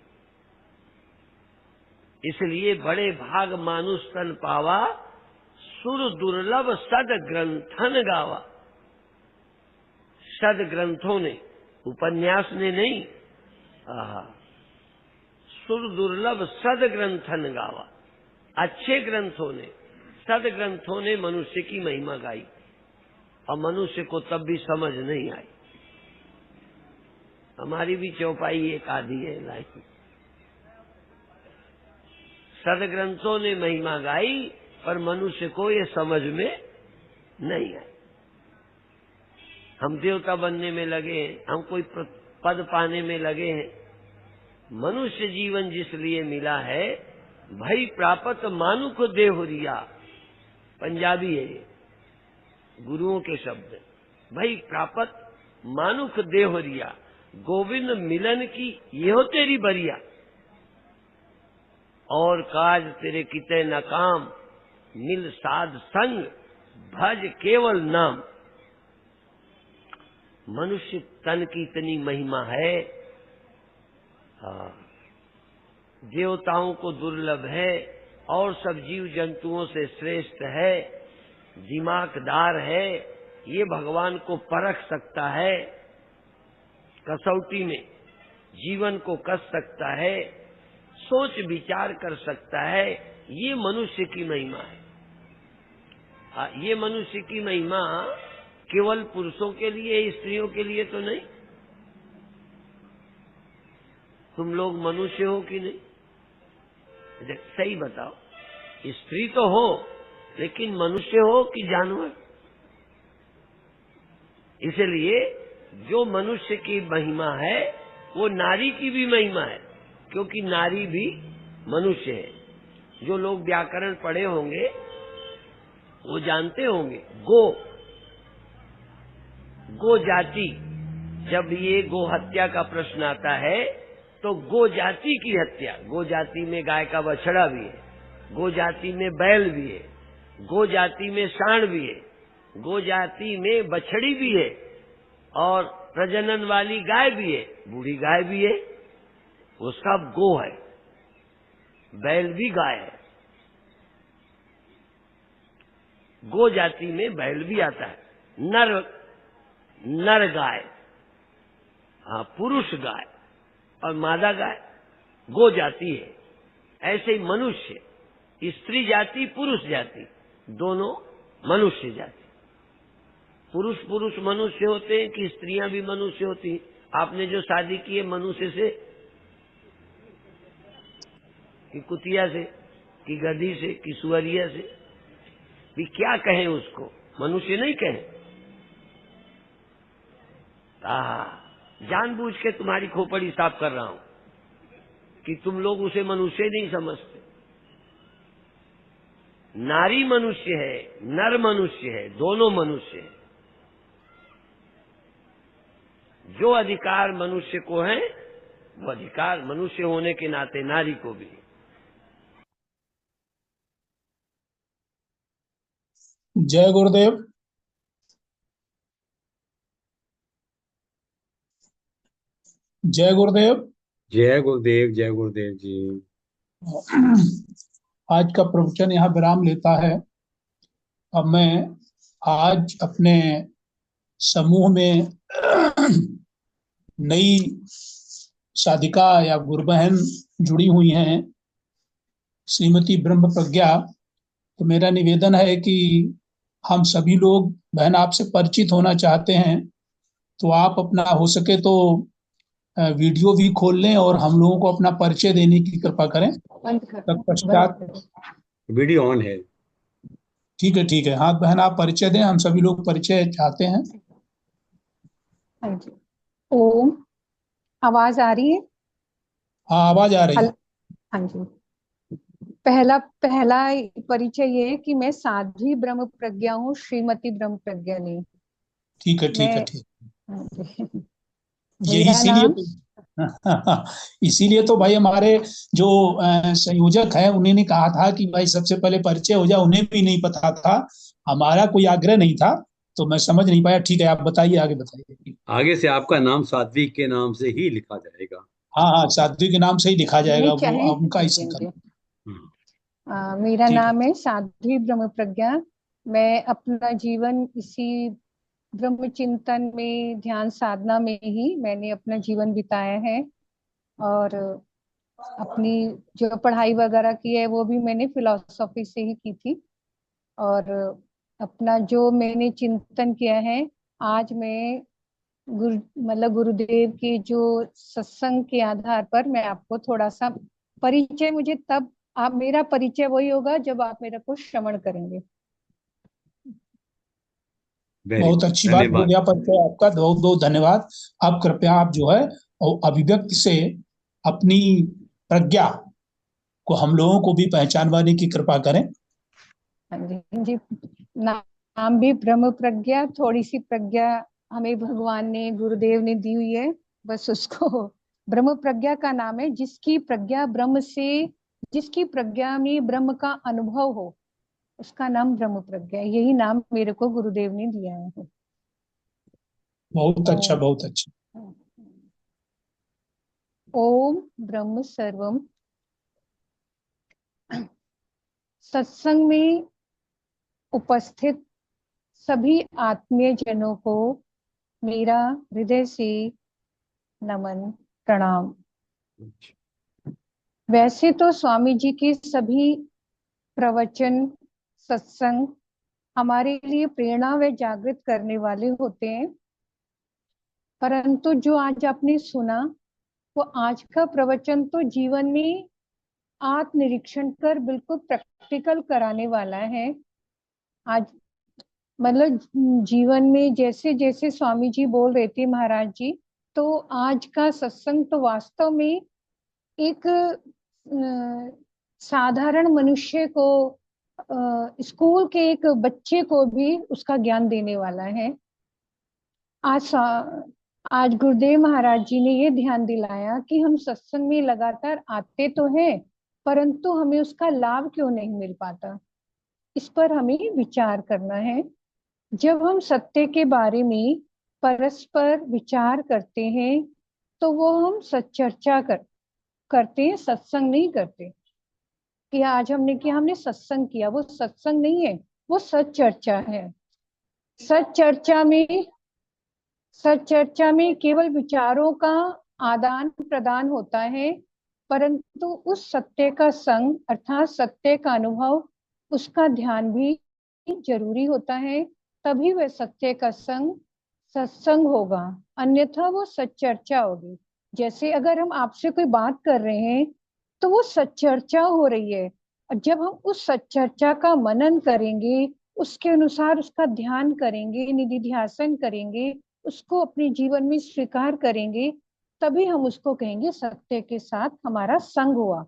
इसलिए बड़े भाग मानुष तन पावा, सुर दुर्लभ सद ग्रंथन गावा। सद ग्रंथों ने, उपन्यास ने नहीं, सुर दुर्लभ सद ग्रंथन गावा। अच्छे ग्रंथों ने, सद ग्रंथों ने मनुष्य की महिमा गाई, और मनुष्य को तब भी समझ नहीं आई। हमारी भी चौपाई एक आधी है लाइफ। सदग्रंथों ने महिमा गाई, पर मनुष्य को ये समझ में नहीं आई। हम देवता बनने में लगे हैं, हम कोई पद पाने में लगे हैं। मनुष्य जीवन जिस लिए मिला है, भई प्रापत मानुख देहुरिया। पंजाबी है ये, गुरुओं के शब्द। भई प्रापत मानुख देहुरिया, गोविंद मिलन की ये हो तेरी बरिया। और काज तेरे किते न काम, मिल साध संग, भज केवल नाम। मनुष्य तन की इतनी महिमा है, देवताओं को दुर्लभ है, और सब जीव जंतुओं से श्रेष्ठ है, दिमागदार है, ये भगवान को परख सकता है, कसौटी में जीवन को कस सकता है, सोच विचार कर सकता है। ये मनुष्य की महिमा है। ये मनुष्य की महिमा केवल पुरुषों के लिए, स्त्रियों के लिए तो नहीं। तुम लोग मनुष्य हो कि नहीं? सही बताओ, स्त्री तो हो, लेकिन मनुष्य हो कि जानवर? इसलिए जो मनुष्य की महिमा है, वो नारी की भी महिमा है, क्योंकि नारी भी मनुष्य है। जो लोग व्याकरण पढ़े होंगे वो जानते होंगे, गो जाति, जब ये गो हत्या का प्रश्न आता है तो गो जाति की हत्या, गो जाति में गाय का बछड़ा भी है, गो जाति में बैल भी है, गो जाति में सांड भी है, गो जाति में बछड़ी भी है, और प्रजनन वाली गाय भी है, बूढ़ी गाय भी है, उसका गो है। बैल भी गाय है। गो जाति में बैल भी आता है। नर गाय, पुरुष गाय और मादा गाय गो जाति है। ऐसे ही मनुष्य, स्त्री जाति पुरुष जाति, दोनों मनुष्य जाति। पुरुष पुरुष मनुष्य होते हैं कि स्त्रियां भी मनुष्य होती हैं? आपने जो शादी की है मनुष्य से कि कुतिया से कि गधी से कि सुअरिया से, भी क्या कहें उसको? मनुष्य नहीं कहें। जानबूझ के तुम्हारी खोपड़ी साफ कर रहा हूं कि तुम लोग उसे मनुष्य नहीं समझते। नारी मनुष्य है, नर मनुष्य है, दोनों मनुष्य है। जो अधिकार मनुष्य को है वो अधिकार मनुष्य होने के नाते नारी को भी। जय गुरुदेव। जय गुरुदेव। जय गुरुदेव, जय गुरुदेव जी। आज का प्रवचन यहाँ विराम लेता है। अब मैं आज अपने समूह में नई साधिका या गुरु बहन जुड़ी हुई हैं, श्रीमती ब्रह्म प्रज्ञा। तो मेरा निवेदन है कि हम सभी लोग बहन आपसे परिचित होना चाहते हैं, तो आप अपना हो सके तो वीडियो भी खोल लें और हम लोगों को अपना परिचय देने की कृपा करें। तत्पश्चात वीडियो ऑन है। ठीक है, ठीक है। हाँ बहन आप परिचय दें, हम सभी लोग परिचय चाहते हैं। हाँ जी। ओम, आवाज आ रही है? हाँ आवाज आ रही है। हाँ जी। पहला पहला परिचय ये है कि मैं साध्वी ब्रह्म प्रज्ञा हूँ, श्रीमती ब्रह्म प्रज्ञा नहीं। ठीक है, ठीक है, ठीक। हाँ जी। ये मेरा इसीलिए नाम इसीलिए तो भाई हमारे जो संयोजक है उन्होंने कहा था कि भाई सबसे पहले परिचय हो जाए। उन्हें भी नहीं पता था, हमारा कोई आग्रह नहीं था, तो मैं समझ नहीं पाया। ठीक है, आप बताइए, आगे बताइए। आगे से आपका नाम साध्वी के नाम से ही लिखा जाएगा। हाँ हाँ, साध्वी के नाम से ही लिखा जाएगा, नहीं चाहे वो उनका ही संकल्प। मेरा ठीक है। नाम है साध्वी ब्रह्म प्रज्ञा। मैं अपना जीवन इसी ब्रह्म चिंतन में, ध्यान साधना में ही मैंने अपना जीवन बिताया है। और अपनी जो पढ़ाई वगैरह की है वो भी मैंने फिलॉसफी से ही की थी। और अपना जो मैंने चिंतन किया है, आज मैं गुरुदेव के जो सत्संग के आधार पर मैं आपको थोड़ा सा परिचय, मुझे तब आप, मेरा परिचय वही होगा जब आप मेरे को श्रवण करेंगे। बहुत अच्छी बात, हो गया परिचय आपका। बहुत बहुत धन्यवाद। अब कृपया आप जो है अभिव्यक्ति से अपनी प्रज्ञा को हम लोगों को भी पहचानवाने की कृपा करें। हाँ जी जी। नाम भी ब्रह्म प्रज्ञा, थोड़ी सी प्रज्ञा हमें भगवान ने, गुरुदेव ने दी हुई है, बस उसको ब्रह्म प्रज्ञा का नाम है। जिसकी प्रज्ञा ब्रह्म से, जिसकी प्रज्ञा में ब्रह्म का अनुभव हो, उसका नाम ब्रह्म प्रज्ञा। यही नाम मेरे को गुरुदेव ने दिया है। बहुत अच्छा, बहुत अच्छा। ओम ब्रह्म सर्वम। सत्संग में उपस्थित सभी आत्मीय जनों को मेरा हृदय से नमन, प्रणाम। वैसे तो स्वामी जी के सभी प्रवचन, सत्संग हमारे लिए प्रेरणा व जागृत करने वाले होते हैं, परंतु जो आज आपने सुना वो आज का प्रवचन तो जीवन में आत्मनिरीक्षण कर बिल्कुल प्रैक्टिकल कराने वाला है। आज जीवन में जैसे जैसे स्वामी जी बोल रहे थे, महाराज जी, तो आज का सत्संग तो वास्तव में एक साधारण मनुष्य को, स्कूल के एक बच्चे को भी उसका ज्ञान देने वाला है। आज गुरुदेव महाराज जी ने ये ध्यान दिलाया कि हम सत्संग में लगातार आते तो हैं, परंतु हमें उसका लाभ क्यों नहीं मिल पाता, इस पर हमें विचार करना है। जब हम सत्य के बारे में परस्पर विचार करते हैं तो वो हम सच्चर्चा करते हैं, सत्संग नहीं करते। कि आज हमने सत्संग किया, वो सत्संग नहीं है, वो सच्चर्चा है। सच्चर्चा में केवल विचारों का आदान प्रदान होता है, परंतु उस सत्य का संग अर्थात सत्य का अनुभव, उसका ध्यान भी जरूरी होता है। तभी वह सत्य का संग सत्संग होगा, अन्यथा वो सच्चर्चा होगी। जैसे अगर हम आपसे कोई बात कर रहे हैं तो वो सच्चर्चा हो रही है, और जब हम उस सच्चर्चा का मनन करेंगे, उसके अनुसार उसका ध्यान करेंगे, निधिध्यासन करेंगे, उसको अपने जीवन में स्वीकार करेंगे, तभी हम उसको कहेंगे सत्य के साथ हमारा संग हुआ।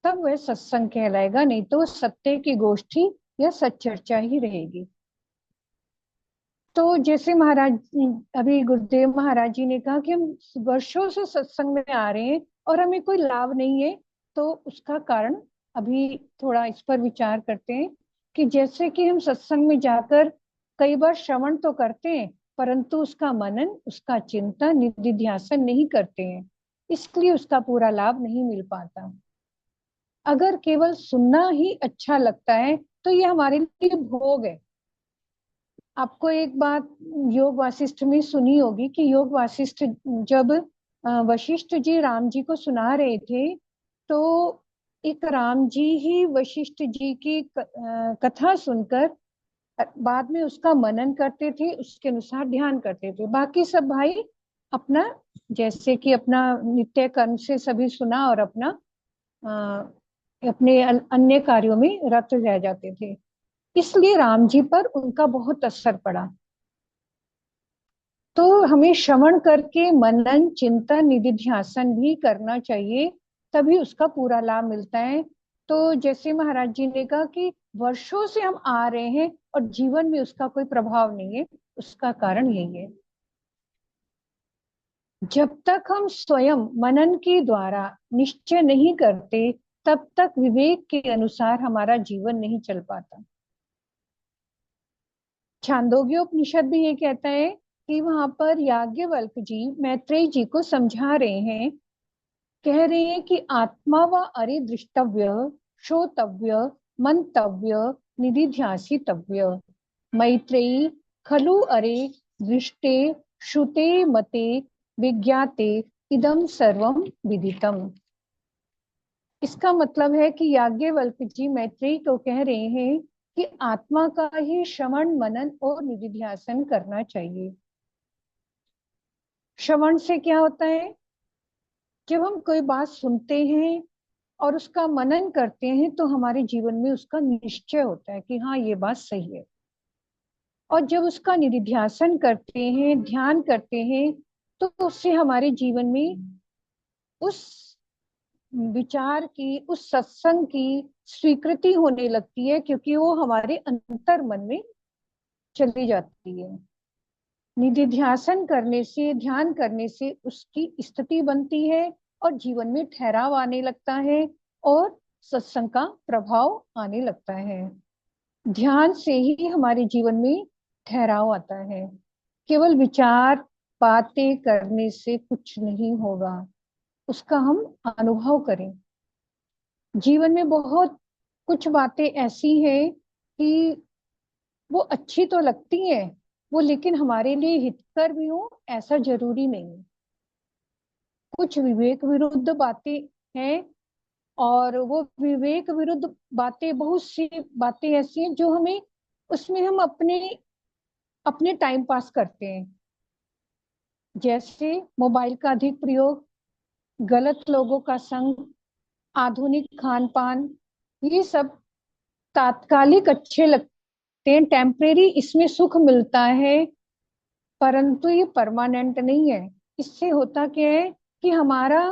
तब वह सत्संग कहलाएगा, नहीं तो सत्य की गोष्ठी या सच्चर्चा ही रहेगी। तो जैसे महाराज अभी गुरुदेव महाराज जी ने कहा कि हम वर्षों से सत्संग में आ रहे हैं और हमें कोई लाभ नहीं है, तो उसका कारण अभी थोड़ा इस पर विचार करते हैं कि जैसे कि हम सत्संग में जाकर कई बार श्रवण तो करते हैं, परंतु उसका मनन, उसका चिंतन, निधिध्यासन नहीं करते हैं, इसलिए उसका पूरा लाभ नहीं मिल पाता। अगर केवल सुनना ही अच्छा लगता है तो ये हमारे लिए भोग है। आपको एक बात योग वासिष्ठ में सुनी होगी कि योग वासिष्ठ जब वशिष्ठ जी राम जी को सुना रहे थे, तो एक राम जी ही वशिष्ठ जी की कथा सुनकर बाद में उसका मनन करते थे, उसके अनुसार ध्यान करते थे। बाकी सब भाई अपना जैसे कि अपना नित्य कर्म से सभी सुना और अपना अपने अन्य कार्यों में रत रह जाते थे, इसलिए राम जी पर उनका बहुत असर पड़ा। तो हमें श्रवण करके मनन, चिंतन, निधिध्यासन भी करना चाहिए, तभी उसका पूरा लाभ मिलता है। तो जैसे महाराज जी ने कहा कि वर्षों से हम आ रहे हैं और जीवन में उसका कोई प्रभाव नहीं है, उसका कारण यही है, जब तक हम स्वयं मनन के द्वारा निश्चय नहीं करते, तब तक विवेक के अनुसार हमारा जीवन नहीं चल पाता। छांदोग्योपनिषद भी ये कहता है कि वहां पर याज्ञवल्क्य जी मैत्रेयी जी को समझा रहे हैं, कह रहे हैं कि आत्मा व अरे दृष्टव्य, श्रोतव्य, मंतव्य, निधिध्यासितव्य। मैत्रेयी खलु अरे दृष्टे श्रुते मते विज्ञाते इदम सर्वम विदितम। इसका मतलब है कि याज्ञवल्क्य जी मैत्रेयी को कह रहे हैं कि आत्मा का ही श्रवण, मनन और निधिध्यासन करना चाहिए। श्रवण से क्या होता है, जब हम कोई बात सुनते हैं और उसका मनन करते हैं तो हमारे जीवन में उसका निश्चय होता है कि हाँ ये बात सही है। और जब उसका निधिध्यासन करते हैं, ध्यान करते हैं, तो उससे हमारे जीवन में उस विचार की, उस सत्संग की स्वीकृति होने लगती है, क्योंकि वो हमारे अंतर मन में चली जाती है। निधिध्यासन करने से, ध्यान करने से उसकी स्थिति बनती है और जीवन में ठहराव आने लगता है और सत्संग का प्रभाव आने लगता है। ध्यान से ही हमारे जीवन में ठहराव आता है। केवल विचार, बातें करने से कुछ नहीं होगा, उसका हम अनुभव करें। जीवन में बहुत कुछ बातें ऐसी हैं कि वो अच्छी तो लगती हैं, वो लेकिन हमारे लिए हितकर भी हो ऐसा जरूरी नहीं है। कुछ विवेक विरुद्ध बातें हैं, और वो विवेक विरुद्ध बातें, बहुत सी बातें ऐसी हैं जो हमें, उसमें हम अपने अपने टाइम पास करते हैं। जैसे मोबाइल का अधिक प्रयोग, गलत लोगों का संग, आधुनिक खान पान, ये सब तात्कालिक अच्छे लगते हैं, टेम्परेरी इसमें सुख मिलता है, परंतु ये परमानेंट नहीं है। इससे होता क्या है कि हमारा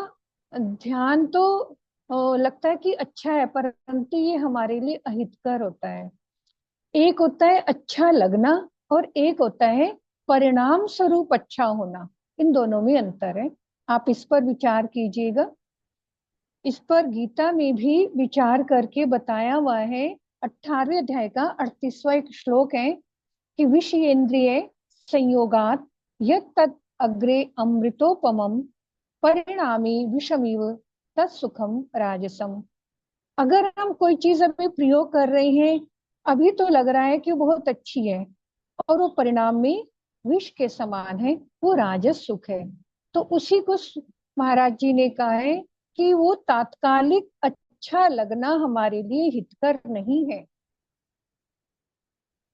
ध्यान तो लगता है कि अच्छा है, परंतु ये हमारे लिए अहितकर होता है। एक होता है अच्छा लगना और एक होता है परिणाम स्वरूप अच्छा होना, इन दोनों में अंतर है। आप इस पर विचार कीजिएगा। इस पर गीता में भी विचार करके बताया हुआ है। 18वें अध्याय का 38वां एक श्लोक है कि विषयेन्द्रिय संयोगात यत् तत् अग्रे अमृतोपमम परिणामी विषमिव तत्सुखम राजसम। अगर हम कोई चीज अभी प्रयोग कर रहे हैं, अभी तो लग रहा है कि वो बहुत अच्छी है और वो परिणाम में विष के समान है, वो राजस सुख है। तो उसी को महाराज जी ने कहा है कि वो तात्कालिक अच्छा लगना हमारे लिए हितकर नहीं है।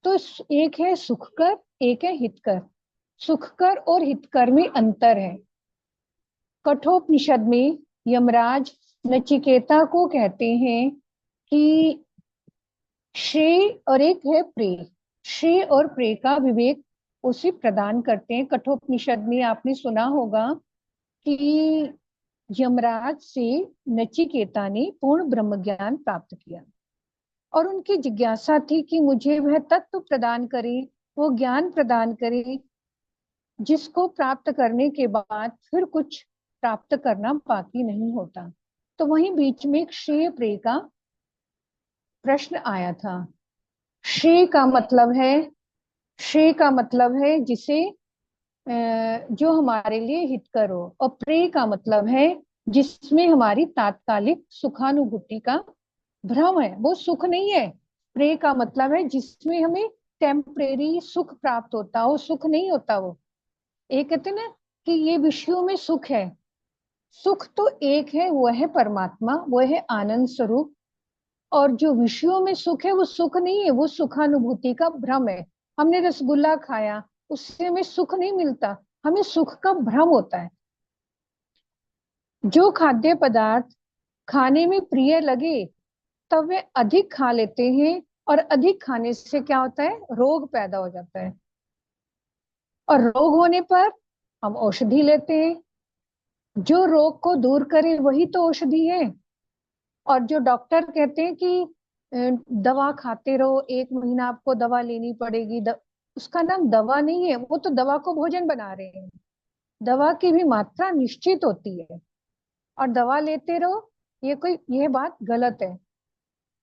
तो एक है सुखकर, एक है हितकर। सुखकर और हितकर में अंतर है। कठोपनिषद में यमराज नचिकेता को कहते हैं कि श्रेय और एक है प्रेय, श्रेय और प्रेय का विवेक उसे प्रदान करते हैं। कठोपनिषद में आपने सुना होगा कि यमराज से नचिकेता ने पूर्ण ब्रह्म ज्ञान प्राप्त किया और उनकी जिज्ञासा थी कि मुझे वह तत्व प्रदान करे, वो ज्ञान प्रदान करे जिसको प्राप्त करने के बाद फिर कुछ प्राप्त करना बाकी नहीं होता। तो वहीं बीच में एक श्रेय प्रेय का प्रश्न आया था। श्रेय का मतलब है जिसे जो हमारे लिए हितकर हो, और प्रेय का मतलब है जिसमें हमारी तात्कालिक सुखानुभूति का भ्रम है, वो सुख नहीं है। प्रेय का मतलब है जिसमें हमें टेम्परेरी सुख प्राप्त होता हो, सुख नहीं होता वो। एक कहते ना कि ये विषयों में सुख है, सुख तो एक है, वो है परमात्मा, वो है आनंद स्वरूप। और जो विषयों में सुख है वो सुख नहीं है, वो सुखानुभूति का भ्रम है। हमने रसगुल्ला खाया, उससे हमें सुख नहीं मिलता, हमें सुख का भ्रम होता है। जो खाद्य पदार्थ खाने में प्रिय लगे तब वे अधिक खा लेते हैं, और अधिक खाने से क्या होता है, रोग पैदा हो जाता है। और रोग होने पर हम औषधि लेते हैं। जो रोग को दूर करे वही तो औषधि है। और जो डॉक्टर कहते हैं कि दवा खाते रहो, 1 महीना आपको दवा लेनी पड़ेगी, उसका नाम दवा नहीं है, वो तो दवा को भोजन बना रहे हैं। दवा की भी मात्रा निश्चित होती है, और दवा लेते रहो, यह बात गलत है।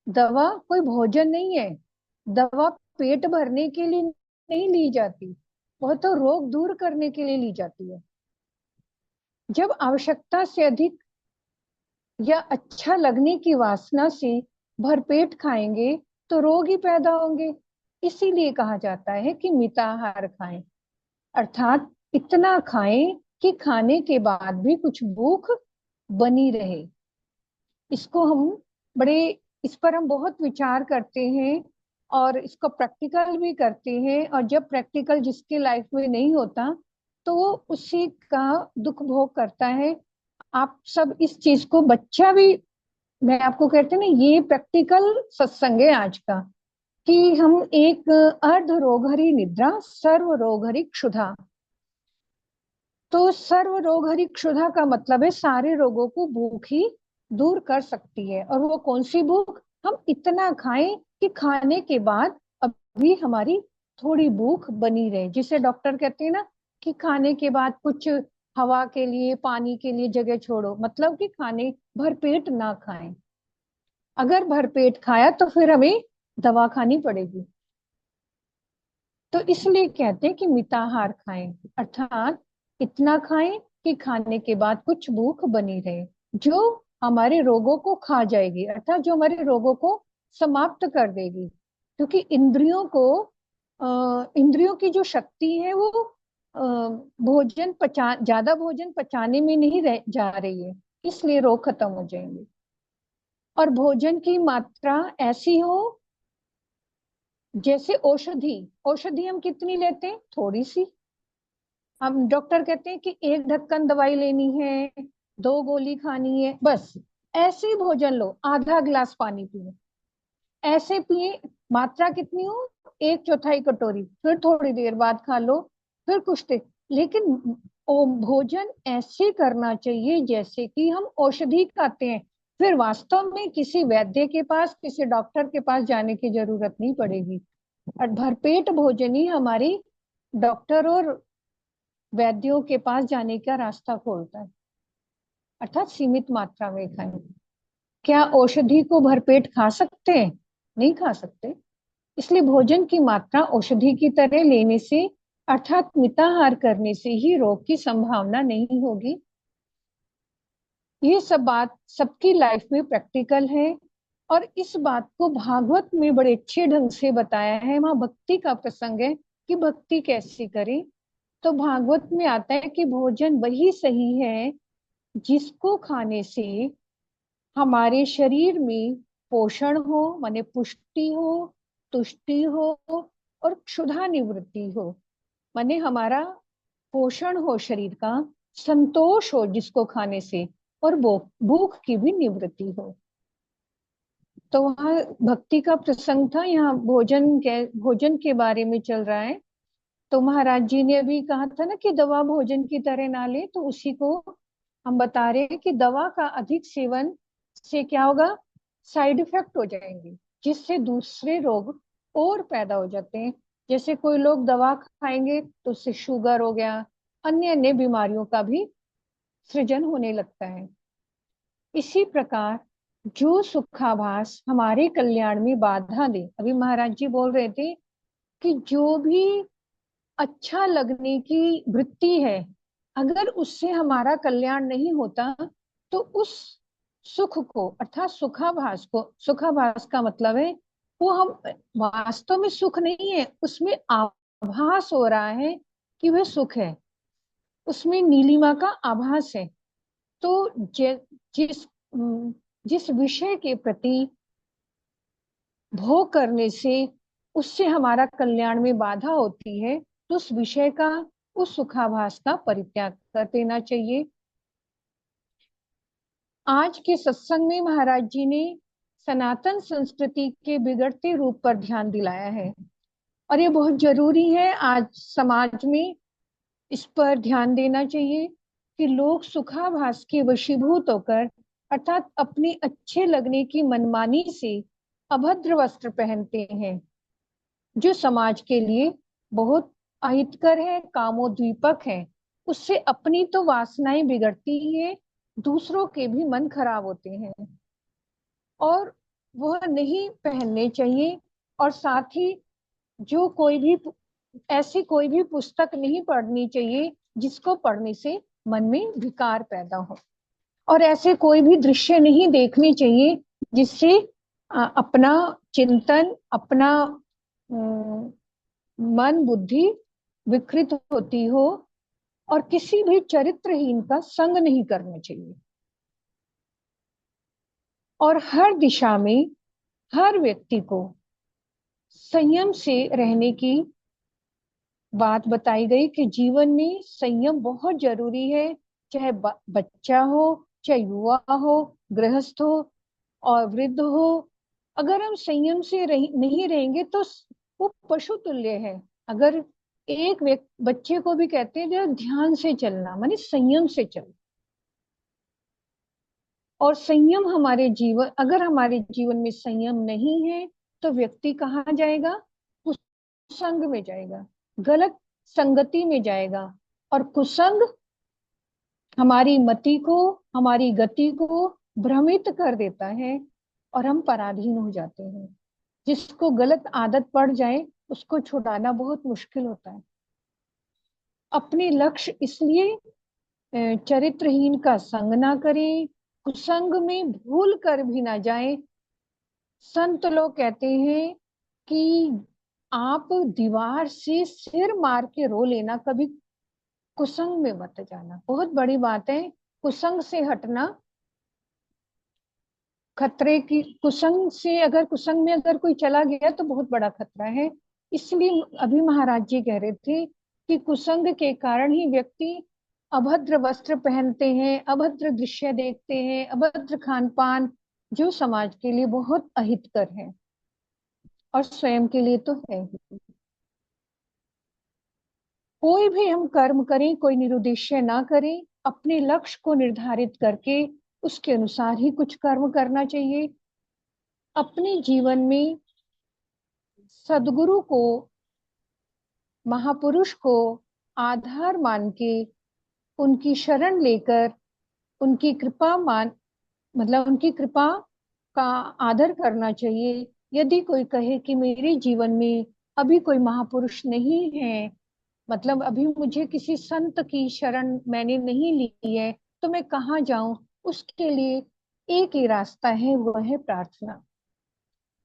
दवा कोई भोजन नहीं है, दवा पेट भरने के लिए नहीं ली जाती, वो तो रोग दूर करने के लिए ली जाती है। जब आवश्यकता से अधिक या अच्छा लगने की वासना से भरपेट खाएंगे तो रोग ही पैदा होंगे। इसीलिए कहा जाता है कि मिताहार खाएं, अर्थात इतना खाएं कि खाने के बाद भी कुछ भूख बनी रहे। इसको हम इस पर हम बहुत विचार करते हैं और इसको प्रैक्टिकल भी करते हैं। और जब प्रैक्टिकल जिसके लाइफ में नहीं होता तो वो उसी का दुख भोग करता है। आप सब इस चीज को, बच्चा भी, मैं आपको कहते ना, ये प्रैक्टिकल सत्संग है आज का, कि हम एक अर्ध रोगहरी निद्रा सर्व रोगहरी क्षुधा। तो सर्व रोगहरी क्षुधा का मतलब है सारे रोगों को भूख ही दूर कर सकती है। और वो कौन सी भूख, हम इतना खाएं कि खाने के बाद अभी हमारी थोड़ी भूख बनी रहे, जिसे डॉक्टर कहते हैं ना कि खाने के बाद कुछ हवा के लिए, पानी के लिए जगह छोड़ो, मतलब कि खाने भरपेट ना खाएं। अगर भरपेट खाया तो फिर हमें दवा खानी पड़ेगी। तो इसलिए कहते हैं कि मिताहार खाएं, अर्थात इतना खाएं कि खाने के बाद कुछ भूख बनी रहे, जो हमारे रोगों को खा जाएगी, अर्थात जो हमारे रोगों को समाप्त कर देगी। क्योंकि इंद्रियों की जो शक्ति है वो ज्यादा भोजन पचाने में नहीं जा रही है, इसलिए रोग खत्म हो जाएंगे। और भोजन की मात्रा ऐसी हो जैसे औषधि हम कितनी लेते हैं, थोड़ी सी। हम डॉक्टर कहते हैं कि 1 ढक्कन दवाई लेनी है, 2 गोली खानी है, बस ऐसे ही भोजन लो, आधा गिलास पानी पिए, ऐसे पिए। मात्रा कितनी हो, 1/4 कटोरी, फिर थोड़ी देर बाद खा लो, फिर कुछ देर। लेकिन भोजन ऐसे करना चाहिए जैसे कि हम औषधि खाते हैं। फिर वास्तव में किसी वैद्य के पास, किसी डॉक्टर के पास जाने की जरूरत नहीं पड़ेगी। और भरपेट भोजन ही हमारी डॉक्टर और वैद्यों के पास जाने का रास्ता खोलता है, अर्थात सीमित मात्रा में खाएं। क्या औषधि को भरपेट खा सकते हैं? नहीं खा सकते। इसलिए भोजन की मात्रा औषधि की तरह लेने से, अर्थात मिताहार करने से ही रोग की संभावना नहीं होगी। ये सब बात सबकी लाइफ में प्रैक्टिकल है, और इस बात को भागवत में बड़े अच्छे ढंग से बताया है। वहां भक्ति का प्रसंग है कि भक्ति कैसे करें। तो भागवत में आता है कि भोजन वही सही है जिसको खाने से हमारे शरीर में पोषण हो, माने पुष्टि हो, तुष्टि हो, और क्षुधा निवृत्ति हो, माने हमारा पोषण हो, शरीर का संतोष हो जिसको खाने से, और भूख की भी निवृत्ति हो। तो वहां भक्ति का प्रसंग था, यहाँ भोजन के बारे में चल रहा है। तो महाराज जी ने अभी कहा था ना कि दवा भोजन की तरह ना ले, तो उसी को हम बता रहे हैं कि दवा का अधिक सेवन से क्या होगा, साइड इफेक्ट हो जाएंगे, जिससे दूसरे रोग और पैदा हो जाते हैं। जैसे कोई लोग दवा खाएंगे तो उससे शुगर हो गया, अन्य अन्य बीमारियों का भी सृजन होने लगता है। इसी प्रकार जो सुखाभास हमारे कल्याण में बाधा दे, अभी महाराज जी बोल रहे थे कि जो भी अच्छा लगने की वृत्ति है, अगर उससे हमारा कल्याण नहीं होता तो उस सुख को अर्थात सुखाभास को, सुखाभास का मतलब है वो हम वास्तव में सुख नहीं है, उसमें आभास हो रहा है कि वह सुख है, उसमें नीलिमा का आभास है। तो जिस जिस विषय के प्रति भोग करने से उससे हमारा कल्याण में बाधा होती है, तो उस विषय का, उस सुखाभास का परित्याग कर देना चाहिए। आज के सत्संग में महाराज जी ने सनातन संस्कृति के बिगड़ते रूप पर ध्यान दिलाया है, और ये बहुत जरूरी है आज समाज में इस पर ध्यान देना चाहिए कि लोग सुखाभास के वशीभूत होकर अर्थात अपने अच्छे लगने की मनमानी से अभद्र वस्त्र पहनते हैं, जो समाज के लिए बहुत अहितकर है, कामोद्दीपक है। उससे अपनी तो वासनाएं बिगड़ती ही है, दूसरों के भी मन खराब होते हैं, और वह नहीं पहनने चाहिए। और साथ ही जो कोई भी ऐसी कोई भी पुस्तक नहीं पढ़नी चाहिए जिसको पढ़ने से मन में विकार पैदा हो, और ऐसे कोई भी दृश्य नहीं देखने चाहिए जिससे अपना चिंतन, अपना मन बुद्धि विकृत होती हो, और किसी भी चरित्रहीन का संग नहीं करना चाहिए। और हर दिशा में हर व्यक्ति को संयम से रहने की बात बताई गई कि जीवन में संयम बहुत जरूरी है, चाहे बच्चा हो, चाहे युवा हो, गृहस्थ हो और वृद्ध हो। अगर हम संयम से नहीं रहेंगे तो वो पशु तुल्य है। अगर एक बच्चे को भी कहते हैं ध्यान से चलना, माने संयम से चलना। और संयम हमारे जीवन, अगर हमारे जीवन में संयम नहीं है तो व्यक्ति कहाँ जाएगा, कुसंग में जाएगा, गलत संगति में जाएगा। और कुसंग हमारी मति को, हमारी गति को भ्रमित कर देता है और हम पराधीन हो जाते हैं। जिसको गलत आदत पड़ जाए उसको छुड़ाना बहुत मुश्किल होता है। अपने लक्ष्य इसलिए चरित्रहीन का संग ना करें, कुसंग में भूल कर भी ना जाए। संत लोग कहते हैं कि आप दीवार से सिर मार के रो लेना, कभी कुसंग में मत जाना। बहुत बड़ी बात है कुसंग से हटना, खतरे की कुसंग से, अगर कुसंग में अगर कोई चला गया तो बहुत बड़ा खतरा है। इसलिए अभी महाराज जी कह रहे थे कि कुसंग के कारण ही व्यक्ति अभद्र वस्त्र पहनते हैं, अभद्र दृश्य देखते हैं, अभद्र खान पान, जो समाज के लिए बहुत अहितकर है और स्वयं के लिए तो है ही। कोई भी हम कर्म करें, कोई निरुद्देश्य ना करें, अपने लक्ष्य को निर्धारित करके उसके अनुसार ही कुछ कर्म करना चाहिए। अपने जीवन में सदगुरु को, महापुरुष को आधार मान के उनकी शरण लेकर उनकी कृपा मतलब उनकी कृपा का आदर करना चाहिए। यदि कोई कहे कि मेरे जीवन में अभी कोई महापुरुष नहीं है, मतलब अभी मुझे किसी संत की शरण मैंने नहीं ली है, तो मैं कहाँ जाऊं, उसके लिए एक ही रास्ता है, वह है प्रार्थना।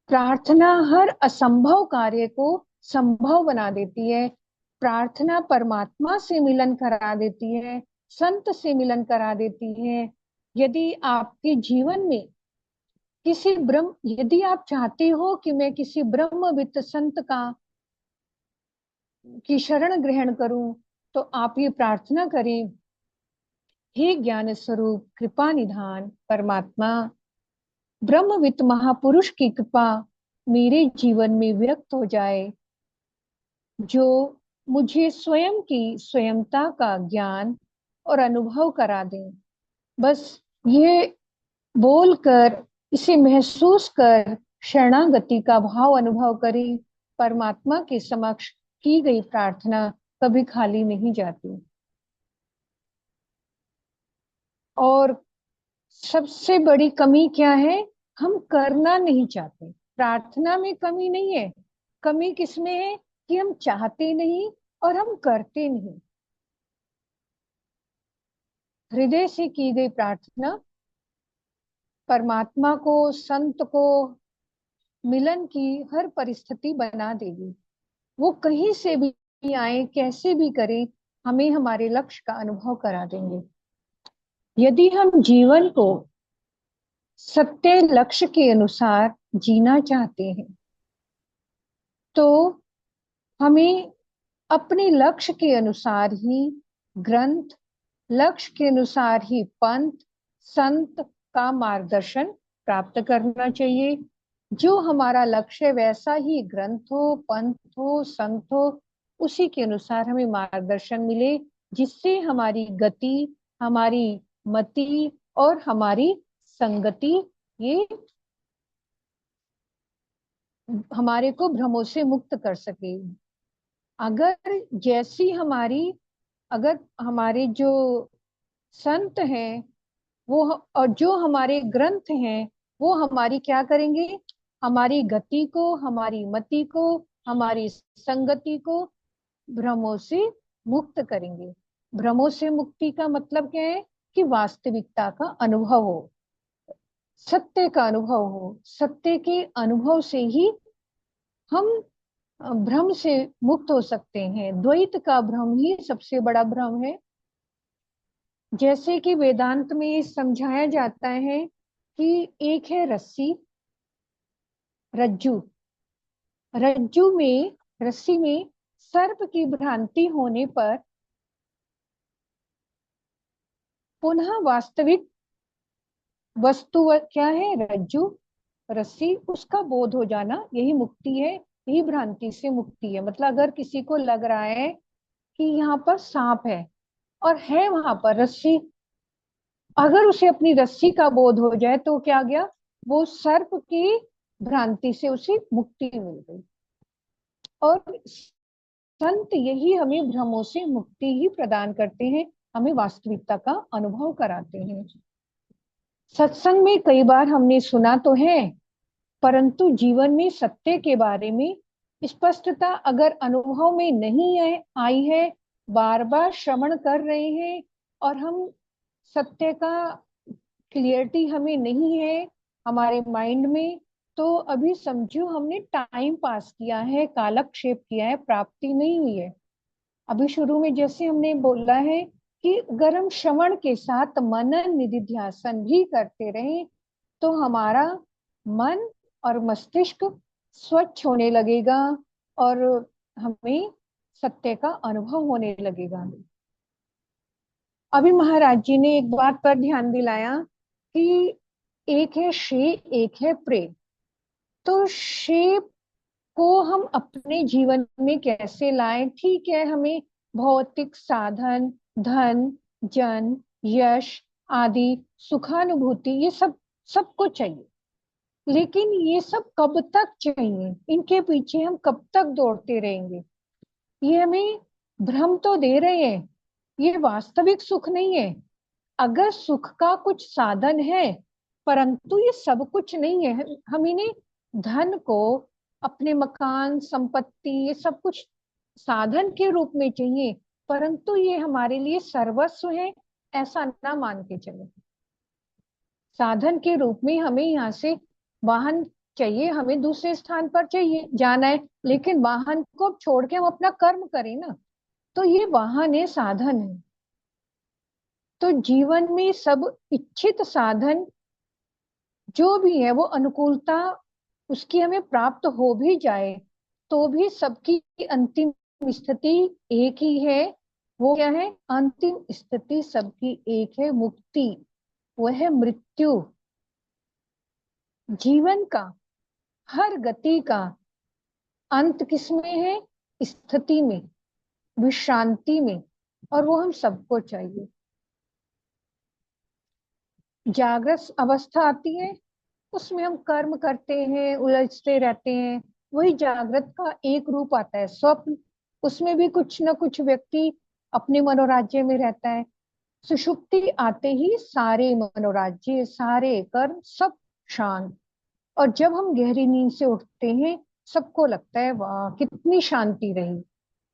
प्रार्थना हर असंभव कार्य को संभव बना देती है। प्रार्थना परमात्मा से मिलन करा देती है, संत से मिलन करा देती है। यदि आपके जीवन में यदि आप चाहते हो कि मैं किसी ब्रह्मविद संत की शरण ग्रहण करूं, तो आप ये प्रार्थना करें, हे ज्ञान स्वरूप कृपा निधान परमात्मा, ब्रह्मविद महापुरुष की कृपा मेरे जीवन में व्यक्त हो जाए, जो मुझे स्वयं की स्वयंता का ज्ञान और अनुभव करा दें। बस ये बोलकर, इसे महसूस कर शरणागति का भाव अनुभव करें। परमात्मा के समक्ष की गई प्रार्थना कभी खाली नहीं जाती। और सबसे बड़ी कमी क्या है? हम करना नहीं चाहते। प्रार्थना में कमी नहीं है, कमी किसमें है? कि हम चाहते नहीं और हम करते नहीं। हृदय से की गई प्रार्थना परमात्मा को, संत को मिलन की हर परिस्थिति बना देगी। वो कहीं से भी आए, कैसे भी करें, हमें हमारे लक्ष्य का अनुभव करा देंगे। यदि हम जीवन को सत्य लक्ष्य के अनुसार जीना चाहते हैं तो हमें अपने लक्ष्य के अनुसार ही ग्रंथ, लक्ष्य के अनुसार ही पंथ, संत का मार्गदर्शन प्राप्त करना चाहिए। जो हमारा लक्ष्य है वैसा ही ग्रंथ हो, पंथ हो, संत हो, उसी के अनुसार हमें मार्गदर्शन मिले, जिससे हमारी गति, हमारी मति और हमारी संगति ये हमारे को भ्रमों से मुक्त कर सके। अगर जैसी हमारी, अगर हमारे जो संत हैं वो और जो हमारे ग्रंथ हैं वो हमारी क्या करेंगे? हमारी गति को, हमारी मति को, हमारी संगति को भ्रमों से मुक्त करेंगे। भ्रमों से मुक्ति का मतलब क्या है? कि वास्तविकता का अनुभव हो, सत्य का अनुभव हो। सत्य के अनुभव से ही हम भ्रम से मुक्त हो सकते हैं। द्वैत का भ्रम ही सबसे बड़ा भ्रम है। जैसे कि वेदांत में समझाया जाता है कि एक है रस्सी, रज्जू। रज्जू में, रस्सी में सर्प की भ्रांति होने पर पुनः वास्तविक वस्तु क्या है? रज्जू, रस्सी, उसका बोध हो जाना, यही मुक्ति है, यही भ्रांति से मुक्ति है। मतलब अगर किसी को लग रहा है कि यहाँ पर सांप है और है वहां पर रस्सी, अगर उसे अपनी रस्सी का बोध हो जाए तो क्या गया? वो सर्प की भ्रांति से उसे मुक्ति मिल गई। और संत यही हमें भ्रमों से मुक्ति ही प्रदान करते हैं, हमें वास्तविकता का अनुभव कराते हैं। सत्संग में कई बार हमने सुना तो है, परंतु जीवन में सत्य के बारे में स्पष्टता अगर अनुभव में नहीं आई है, बार बार श्रवण कर रहे हैं और हम सत्य का क्लियरिटी हमें नहीं है हमारे माइंड में, तो अभी समझो हमने टाइम पास किया है, कालक्षेप किया है, प्राप्ति नहीं हुई है। अभी शुरू में जैसे हमने बोला है कि अगर हम श्रवण के साथ मनन निधिध्यासन भी करते रहें तो हमारा मन और मस्तिष्क स्वच्छ होने लगेगा और हमें सत्य का अनुभव होने लगेगा। अभी महाराज जी ने एक बात पर ध्यान दिलाया कि एक है शे, एक है प्रे। तो शे को हम अपने जीवन में कैसे लाएं? ठीक है, हमें भौतिक साधन, धन, जन, यश आदि, सुखानुभूति, ये सब कुछ चाहिए, लेकिन ये सब कब तक चाहिए? इनके पीछे हम कब तक दौड़ते रहेंगे? ये हमें भ्रम तो दे रहे हैं, ये वास्तविक सुख नहीं है। अगर सुख का कुछ साधन है, परंतु ये सब कुछ नहीं है। हम इन्हें, धन को, अपने मकान, संपत्ति, ये सब कुछ साधन के रूप में चाहिए, परंतु ये हमारे लिए सर्वस्व है ऐसा ना मान के चले। साधन के रूप में हमें यहाँ से वाहन चाहिए, हमें दूसरे स्थान पर चाहिए जाना है, लेकिन वाहन को छोड़ के हम अपना कर्म करें ना, तो ये वाहन है, साधन है। तो जीवन में सब इच्छित साधन जो भी है वो अनुकूलता उसकी हमें प्राप्त हो भी जाए तो भी सबकी अंतिम स्थिति एक ही है। वो क्या है? अंतिम स्थिति सबकी एक है, मुक्ति, वो है मृत्यु। जीवन का हर गति का अंत किसमें है? स्थिति में, विश्रांति में, और वो हम सबको चाहिए। जागृत अवस्था आती है, उसमें हम कर्म करते हैं, उलझते रहते हैं, वही जागृत का एक रूप आता है स्वप्न। उसमें भी कुछ न कुछ व्यक्ति अपने मनोराज्य में रहता है। सुषुप्ति आते ही सारे मनोराज्य, सारे कर्म सब शांत। और जब हम गहरी नींद से उठते हैं, सबको लगता है वाह कितनी शांति रही।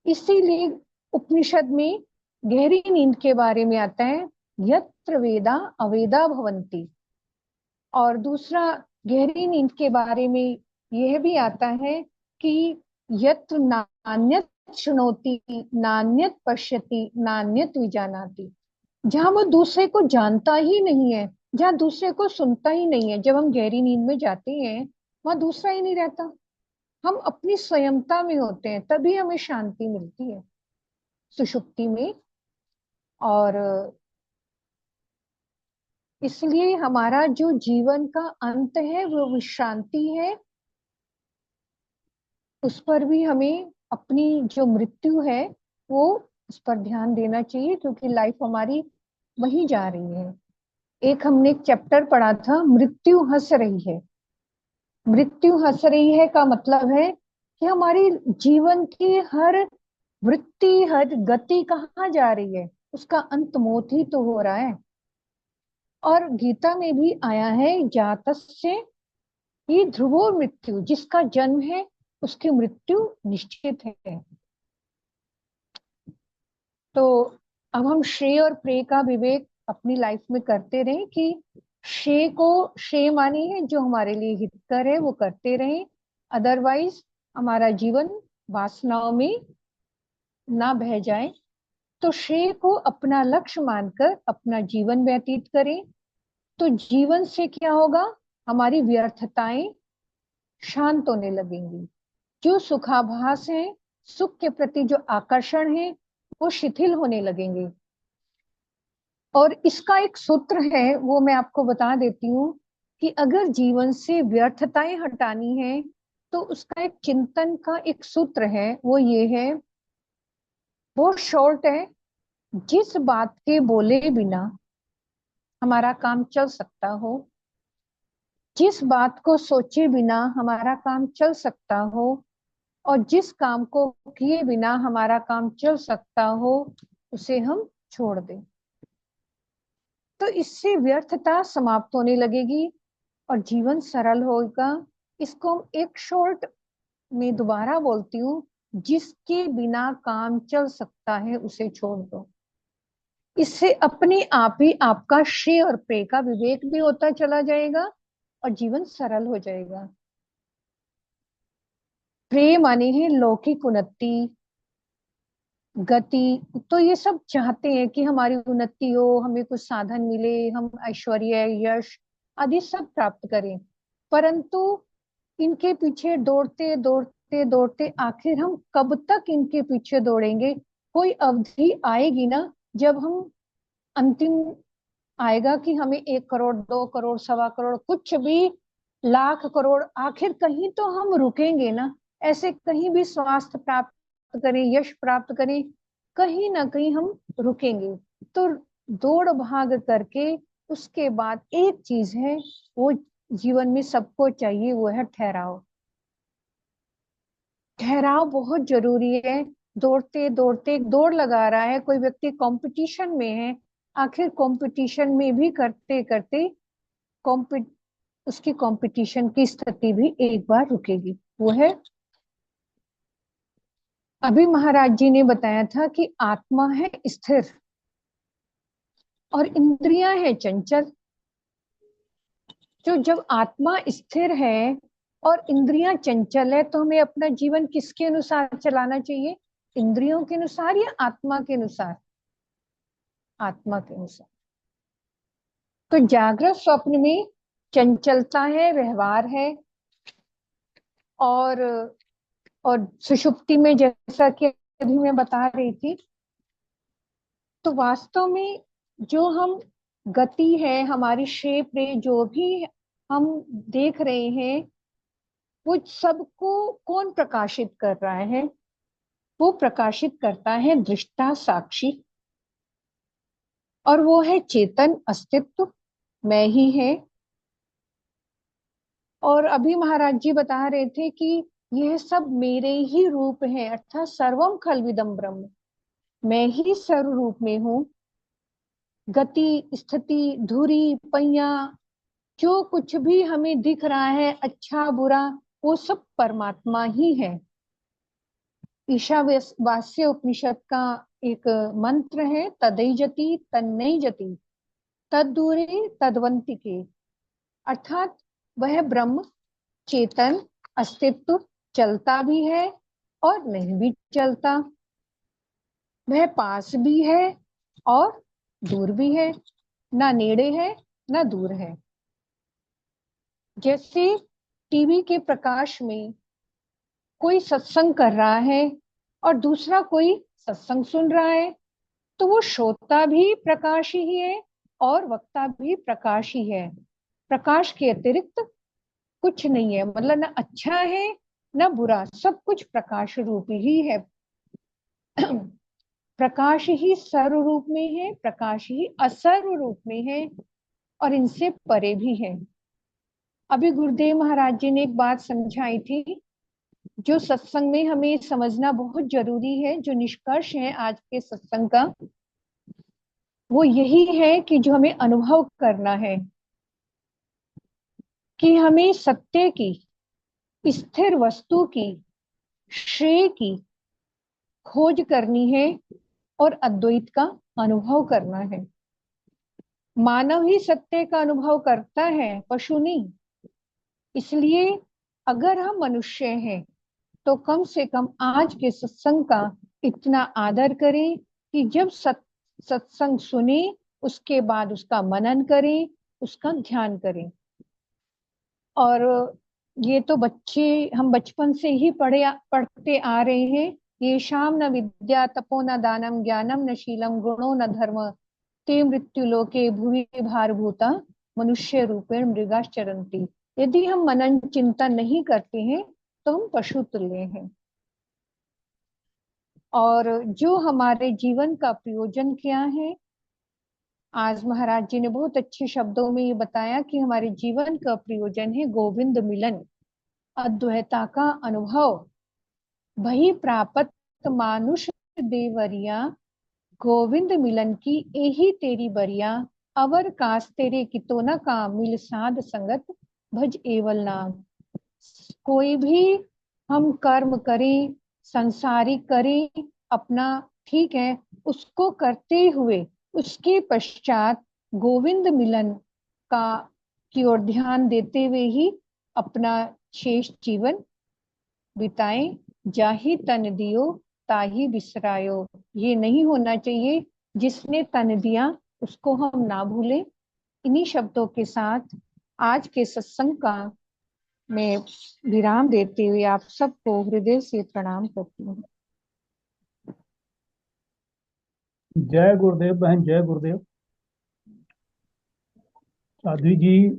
इसीलिए उपनिषद में गहरी नींद के बारे में आता है, यत्र वेदा अवेदा भवन्ति। और दूसरा गहरी नींद के बारे में यह भी आता है कि यत्र नान्यत शृणोति नान्यत पश्यति नान्यत विजानाति। जहां वो दूसरे को जानता ही नहीं है, जहां दूसरे को सुनता ही नहीं है, जब हम गहरी नींद में जाते हैं वहां दूसरा ही नहीं रहता, हम अपनी स्वयंता में होते हैं, तभी हमें शांति मिलती है सुषुप्ति में। और इसलिए हमारा जो जीवन का अंत है वो विश्रांति है। उस पर भी हमें अपनी जो मृत्यु है वो उस पर ध्यान देना चाहिए, क्योंकि लाइफ हमारी वही जा रही है। एक हमने एक चैप्टर पढ़ा था, मृत्यु हंस रही है। मृत्यु हंस रही है का मतलब है कि हमारी जीवन की हर वृत्ति, हर गति कहाँ जा रही है, उसका अंत मौत ही तो हो रहा है। और गीता में भी आया है, जातस्य ही ध्रुवो मृत्यु, जिसका जन्म है उसकी मृत्यु निश्चित है। तो अब हम श्रेय और प्रेय का विवेक अपनी लाइफ में करते रहें कि श्रेय को श्रेय मानी है जो हमारे लिए हितकर है वो करते रहें, अदरवाइज हमारा जीवन वासनाओं में ना बह जाए। तो श्रेय को अपना लक्ष्य मानकर अपना जीवन व्यतीत करें, तो जीवन से क्या होगा, हमारी व्यर्थताएं शांत होने लगेंगी। जो सुखाभास है, सुख के प्रति जो आकर्षण है वो शिथिल होने लगेंगे। और इसका एक सूत्र है, वो मैं आपको बता देती हूँ कि अगर जीवन से व्यर्थताएं हटानी है तो उसका एक चिंतन का एक सूत्र है, वो ये है, वो शॉर्ट है, जिस बात के बोले बिना हमारा काम चल सकता हो, जिस बात को सोचे बिना हमारा काम चल सकता हो, और जिस काम को किए बिना हमारा काम चल सकता हो, उसे हम छोड़ दें। तो इससे व्यर्थता समाप्त होने लगेगी और जीवन सरल होगा। इसको हम एक शॉर्ट में दोबारा बोलती हूँ, जिसके बिना काम चल सकता है उसे छोड़ दो। इससे अपने आप ही आपका श्रेय और प्रेय का विवेक भी होता चला जाएगा और जीवन सरल हो जाएगा। प्रेय माने है लौकिक उन्नति, गति। तो ये सब चाहते हैं कि हमारी उन्नति हो, हमें कुछ साधन मिले, हम ऐश्वर्य, यश आदि सब प्राप्त करें। परंतु इनके पीछे दौड़ते दौड़ते दौड़ते आखिर हम कब तक इनके पीछे दौड़ेंगे। कोई अवधि आएगी ना जब हम अंतिम आएगा कि हमें 1 करोड़, 2 करोड़, 1.25 करोड़, कुछ भी, लाख करोड़, आखिर कहीं तो हम रुकेंगे ना। ऐसे कहीं भी स्वास्थ्य प्राप्त करें, यश प्राप्त करें, कहीं ना कहीं हम रुकेंगे। तो दौड़ भाग करके उसके बाद एक चीज है, वो जीवन में सबको चाहिए, वो है ठहराव। ठहराव बहुत जरूरी है। दौड़ते दौड़ते एक दौड़ लगा रहा है, कोई व्यक्ति कंपटीशन में है, आखिर कंपटीशन में भी करते करते उसकी कंपटीशन की स्थिति भी एक बार रुकेगी। वो है, अभी महाराज जी ने बताया था कि आत्मा है स्थिर और इंद्रियां है चंचल। तो जब आत्मा स्थिर है और इंद्रियां चंचल है, तो हमें अपना जीवन किसके अनुसार चलाना चाहिए, इंद्रियों के अनुसार या आत्मा के अनुसार? आत्मा के अनुसार। तो जागृत स्वप्न में चंचलता है, व्यवहार है, और सुषुप्ति में जैसा कि अभी मैं बता रही थी, तो वास्तव में जो हम गति है, हमारी शेप रे जो भी हम देख रहे हैं, वो सबको कौन प्रकाशित कर रहा है? वो प्रकाशित करता है दृष्टा साक्षी, और वो है चेतन अस्तित्व। मैं ही है। और अभी महाराज जी बता रहे थे कि यह सब मेरे ही रूप हैं, अर्थात सर्वम खलविदम ब्रह्म, मैं ही सर्व रूप में हूँ। गति, स्थिति, धुरी, पहिया, जो कुछ भी हमें दिख रहा है अच्छा बुरा, वो सब परमात्मा ही है। ईशावास्य उपनिषद का एक मंत्र है, तदैजति तन्नैजति तद्दूरे तद्वंतिके, अर्थात वह ब्रह्म चेतन अस्तित्व चलता भी है और नहीं भी चलता, वह पास भी है और दूर भी है, ना नेड़े है ना दूर है। जैसे टीवी के प्रकाश में कोई सत्संग कर रहा है और दूसरा कोई सत्संग सुन रहा है, तो वो श्रोता भी प्रकाश ही है और वक्ता भी प्रकाश ही है। प्रकाश के अतिरिक्त कुछ नहीं है, मतलब ना अच्छा है ना बुरा, सब कुछ प्रकाश रूप ही है। प्रकाश ही सर्व रूप में है, प्रकाश ही असर्व रूप में है और इनसे परे भी है। अभी गुरुदेव महाराज जी ने एक बात समझाई थी, जो सत्संग में हमें समझना बहुत जरूरी है, जो निष्कर्ष है आज के सत्संग का, वो यही है कि जो हमें अनुभव करना है कि हमें सत्य की, स्थिर वस्तु की, श्रेय की खोज करनी है और अद्वैत का अनुभव करना है। मानव ही सत्य का अनुभव करता है, पशु नहीं। इसलिए अगर हम मनुष्य हैं तो कम से कम आज के सत्संग का इतना आदर करें कि जब सत्संग सुने उसके बाद उसका मनन करें, उसका ध्यान करें। और ये तो हम बचपन से ही पढ़ते आ रहे हैं, ये शाम न विद्या तपो न दानम ज्ञानम न शीलम गुणो न धर्म ते मृत्यु लोके भुवि भारभूता मनुष्य रूपेण मृगाश्चरन्ति। यदि हम मनन चिंतन नहीं करते हैं तो हम पशु तुल्य हैं। और जो हमारे जीवन का प्रयोजन क्या है, आज महाराज जी ने बहुत अच्छे शब्दों में ये बताया कि हमारे जीवन का प्रयोजन है गोविंद मिलन, अद्वैता का अनुभव। वही प्राप्त मानुष देवरिया, गोविंद मिलन की यही तेरी बरिया, अवर कास तेरे कितो न काम, मिल साध संगत भज एवल नाम। कोई भी हम कर्म करें, संसारिक करें अपना, ठीक है, उसको करते हुए उसके पश्चात गोविंद मिलन का की ओर ध्यान देते हुए ही अपना शेष जीवन बिताएं। जाहि तन दियो ताहि बिसरायो, ये नहीं होना चाहिए जिसने तन दिया उसको हम ना भूलें। इन्हीं शब्दों के साथ आज के सत्संग का मैं विराम देते हुए आप सबको हृदय से प्रणाम करती हूँ। जय गुरुदेव बहन, जय गुरुदेव। साध्वी जी,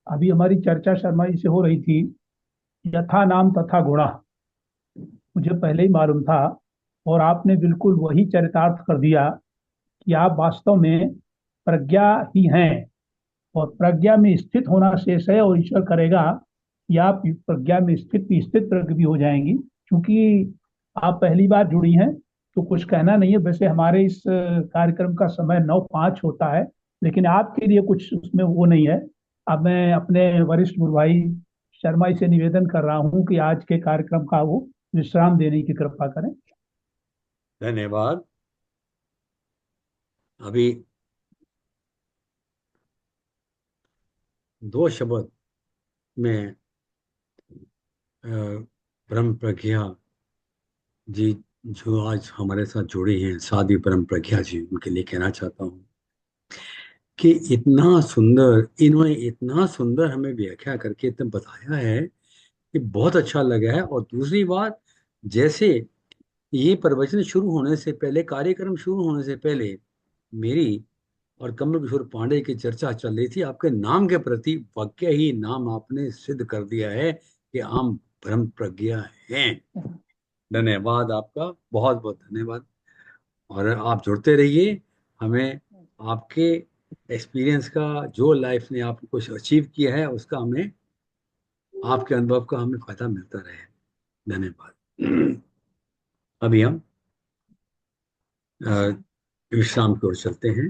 अभी हमारी चर्चा शर्मा जी से हो रही थी, यथा नाम तथा गुणा। मुझे पहले ही मालूम था और आपने बिल्कुल वही चरितार्थ कर दिया कि आप वास्तव में प्रज्ञा ही हैं और प्रज्ञा में स्थित होना शेष है, और ईश्वर करेगा कि आप प्रज्ञा में स्थित प्रज्ञ भी हो जाएंगी। क्योंकि आप पहली बार जुड़ी हैं तो कुछ कहना नहीं है। वैसे हमारे इस कार्यक्रम का समय 9:05 होता है, लेकिन आपके लिए कुछ उसमें वो नहीं है। अब मैं अपने वरिष्ठ गुरु भाई शर्मा जी से निवेदन कर रहा हूँ कि आज के कार्यक्रम का वो विश्राम देने की कृपा करें। धन्यवाद। अभी 2 शब्द में ब्रह्म प्रज्ञा जी जो आज हमारे साथ जुड़ी हैं, साध्वी ब्रह्म प्रज्ञा जी, उनके लिए कहना चाहता हूँ कि इन्होंने इतना सुंदर हमें व्याख्या करके इतना बताया है कि बहुत अच्छा लगा है। और दूसरी बात, जैसे ये प्रवचन शुरू होने से पहले, कार्यक्रम शुरू होने से पहले मेरी और कमल किशोर पांडे की चर्चा चल रही थी आपके नाम के प्रति। वाक्य ही नाम आपने सिद्ध कर दिया है कि हम ब्रह्म प्रज्ञा हैं। धन्यवाद आपका, बहुत बहुत धन्यवाद। और आप जुड़ते रहिए, हमें आपके एक्सपीरियंस का, जो लाइफ ने आपको कुछ अचीव किया है उसका हमें, आपके अनुभव का हमें फायदा मिलता रहे। धन्यवाद। अभी हम विश्राम की ओर चलते हैं।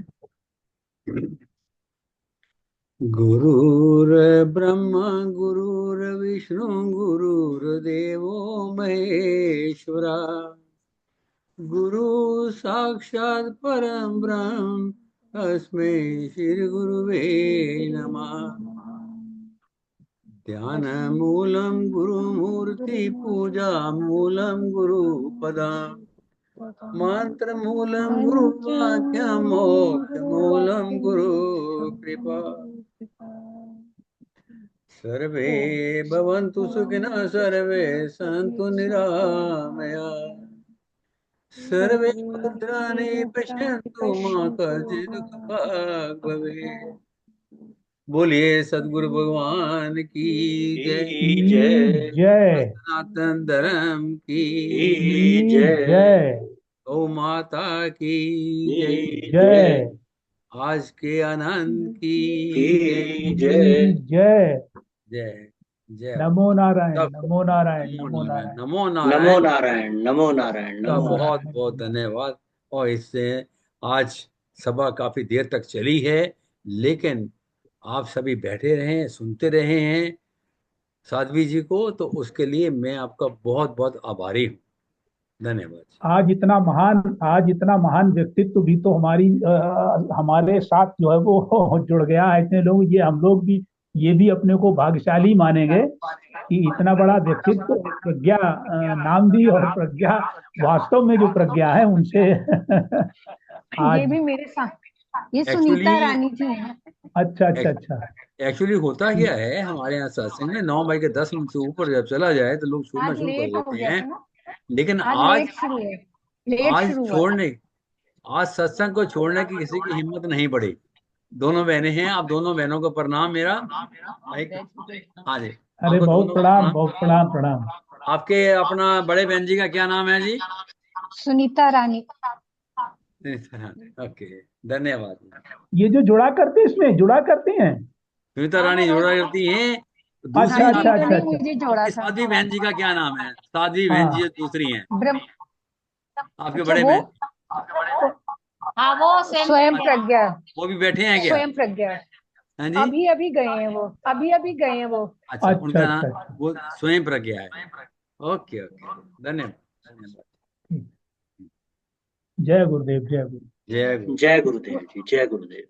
गुरुर ब्रह्मा गुरुर्विष्णु गुरुर्देवो महेश्वरा, गुरु साक्षात् परम ब्रह्म तस्मै श्री गुरुवे नमः। ध्यान मूलम गुरुमूर्ति पूजा मूलम गुरुपदा, मंत्र मूलम गुरुवाक्य मोक्ष मूलम गुरु कृपा। सर्वे भवन्तु सुखिनः सर्वे सन्तु निरामया, सर्वे भद्राणि पश्यन्तु मा कश्चित् दुःखभाग् भवेत्। बोलिए सदगुरु भगवान की जय। जय सनातन धर्म की जय गौ माता की जय। जय आज के आनंद की जय जय। जय जय। नमो नारायण सब नमो नारायण नमो नमो नारायण, नारायण नमो नमो नारायण नारायण, नमो नारायण, का नमो बहुत नारायण। बहुत धन्यवाद। और इससे आज सभा काफी देर तक चली है, लेकिन आप सभी बैठे रहे हैं, सुनते रहे हैं साध्वी जी को, तो उसके लिए मैं आपका बहुत बहुत आभारी हूँ। धन्यवाद। आज इतना महान व्यक्तित्व भी तो हमारे साथ जो है वो जुड़ गया है। इतने लोग, ये भी अपने को भाग्यशाली मानेंगे कि इतना बड़ा व्यक्तित्व, प्रज्ञा नाम दी, और प्रज्ञा वास्तव में जो प्रज्ञा है उनसे ये आज। भी मेरे साथ, ये एक्चुअली सुनीता रानी जी हैं। अच्छा अच्छा अच्छा। एक्चुअली होता क्या है हमारे यहाँ सत्संग में 9 बजे के 10 मिनट से ऊपर जब चला जाए तो लोग छोड़ना आज शुरू कर लेट हो देते गया हैं। था ना, लेकिन आज आज लेट शुरू है, लेट आज शुरू हुआ था। छोड़ने आज सत्संग को छोड़ने की किसी की हिम्मत नहीं पड़ी। दोनों बहनें हैं, आप दोनों बहनों को प्रणाम मेरा। हाँ जी, अरे आपको बहुत दोनों को प्रणाम, प्रणाम। बहुत प्रणाम प्रणाम। आपके अपना बड़े बहन जी का क्या नाम है जी? सुनीता रानी। ओके, धन्यवाद। ये जो इसमें जुड़ा करते हैं। सुनीता रानी जोड़ा करती हैं। दूसरी अच्छा अच्छा इन्होंने अच्छा आपकी अच्छा। मुझे जोड़ा आपकी था। साध्वी बहन जी का क्या नाम है? साध्वी बहन जी हाँ दूसरी हैं, ब्रह्म, आपके अच्छा बड़े वो, बहन। हाँ वो स्वयं प्रज्ञा, वो भी बैठे हैं क्या? स्वयं प्रज्ञा। हाँ जी। अभी अभी गए हैं वो, अभी अभी गए हैं वो। अच्छा, अच्छा उनका नाम अच्छा अच्छा। वो स्वयं प्रज्ञा है। ओके ओके, धन्यवाद धन्यवाद। जय गुरुदेव जय गुरु। जय गुरु। जय गुरुदेव जी, जय गुरुदेव।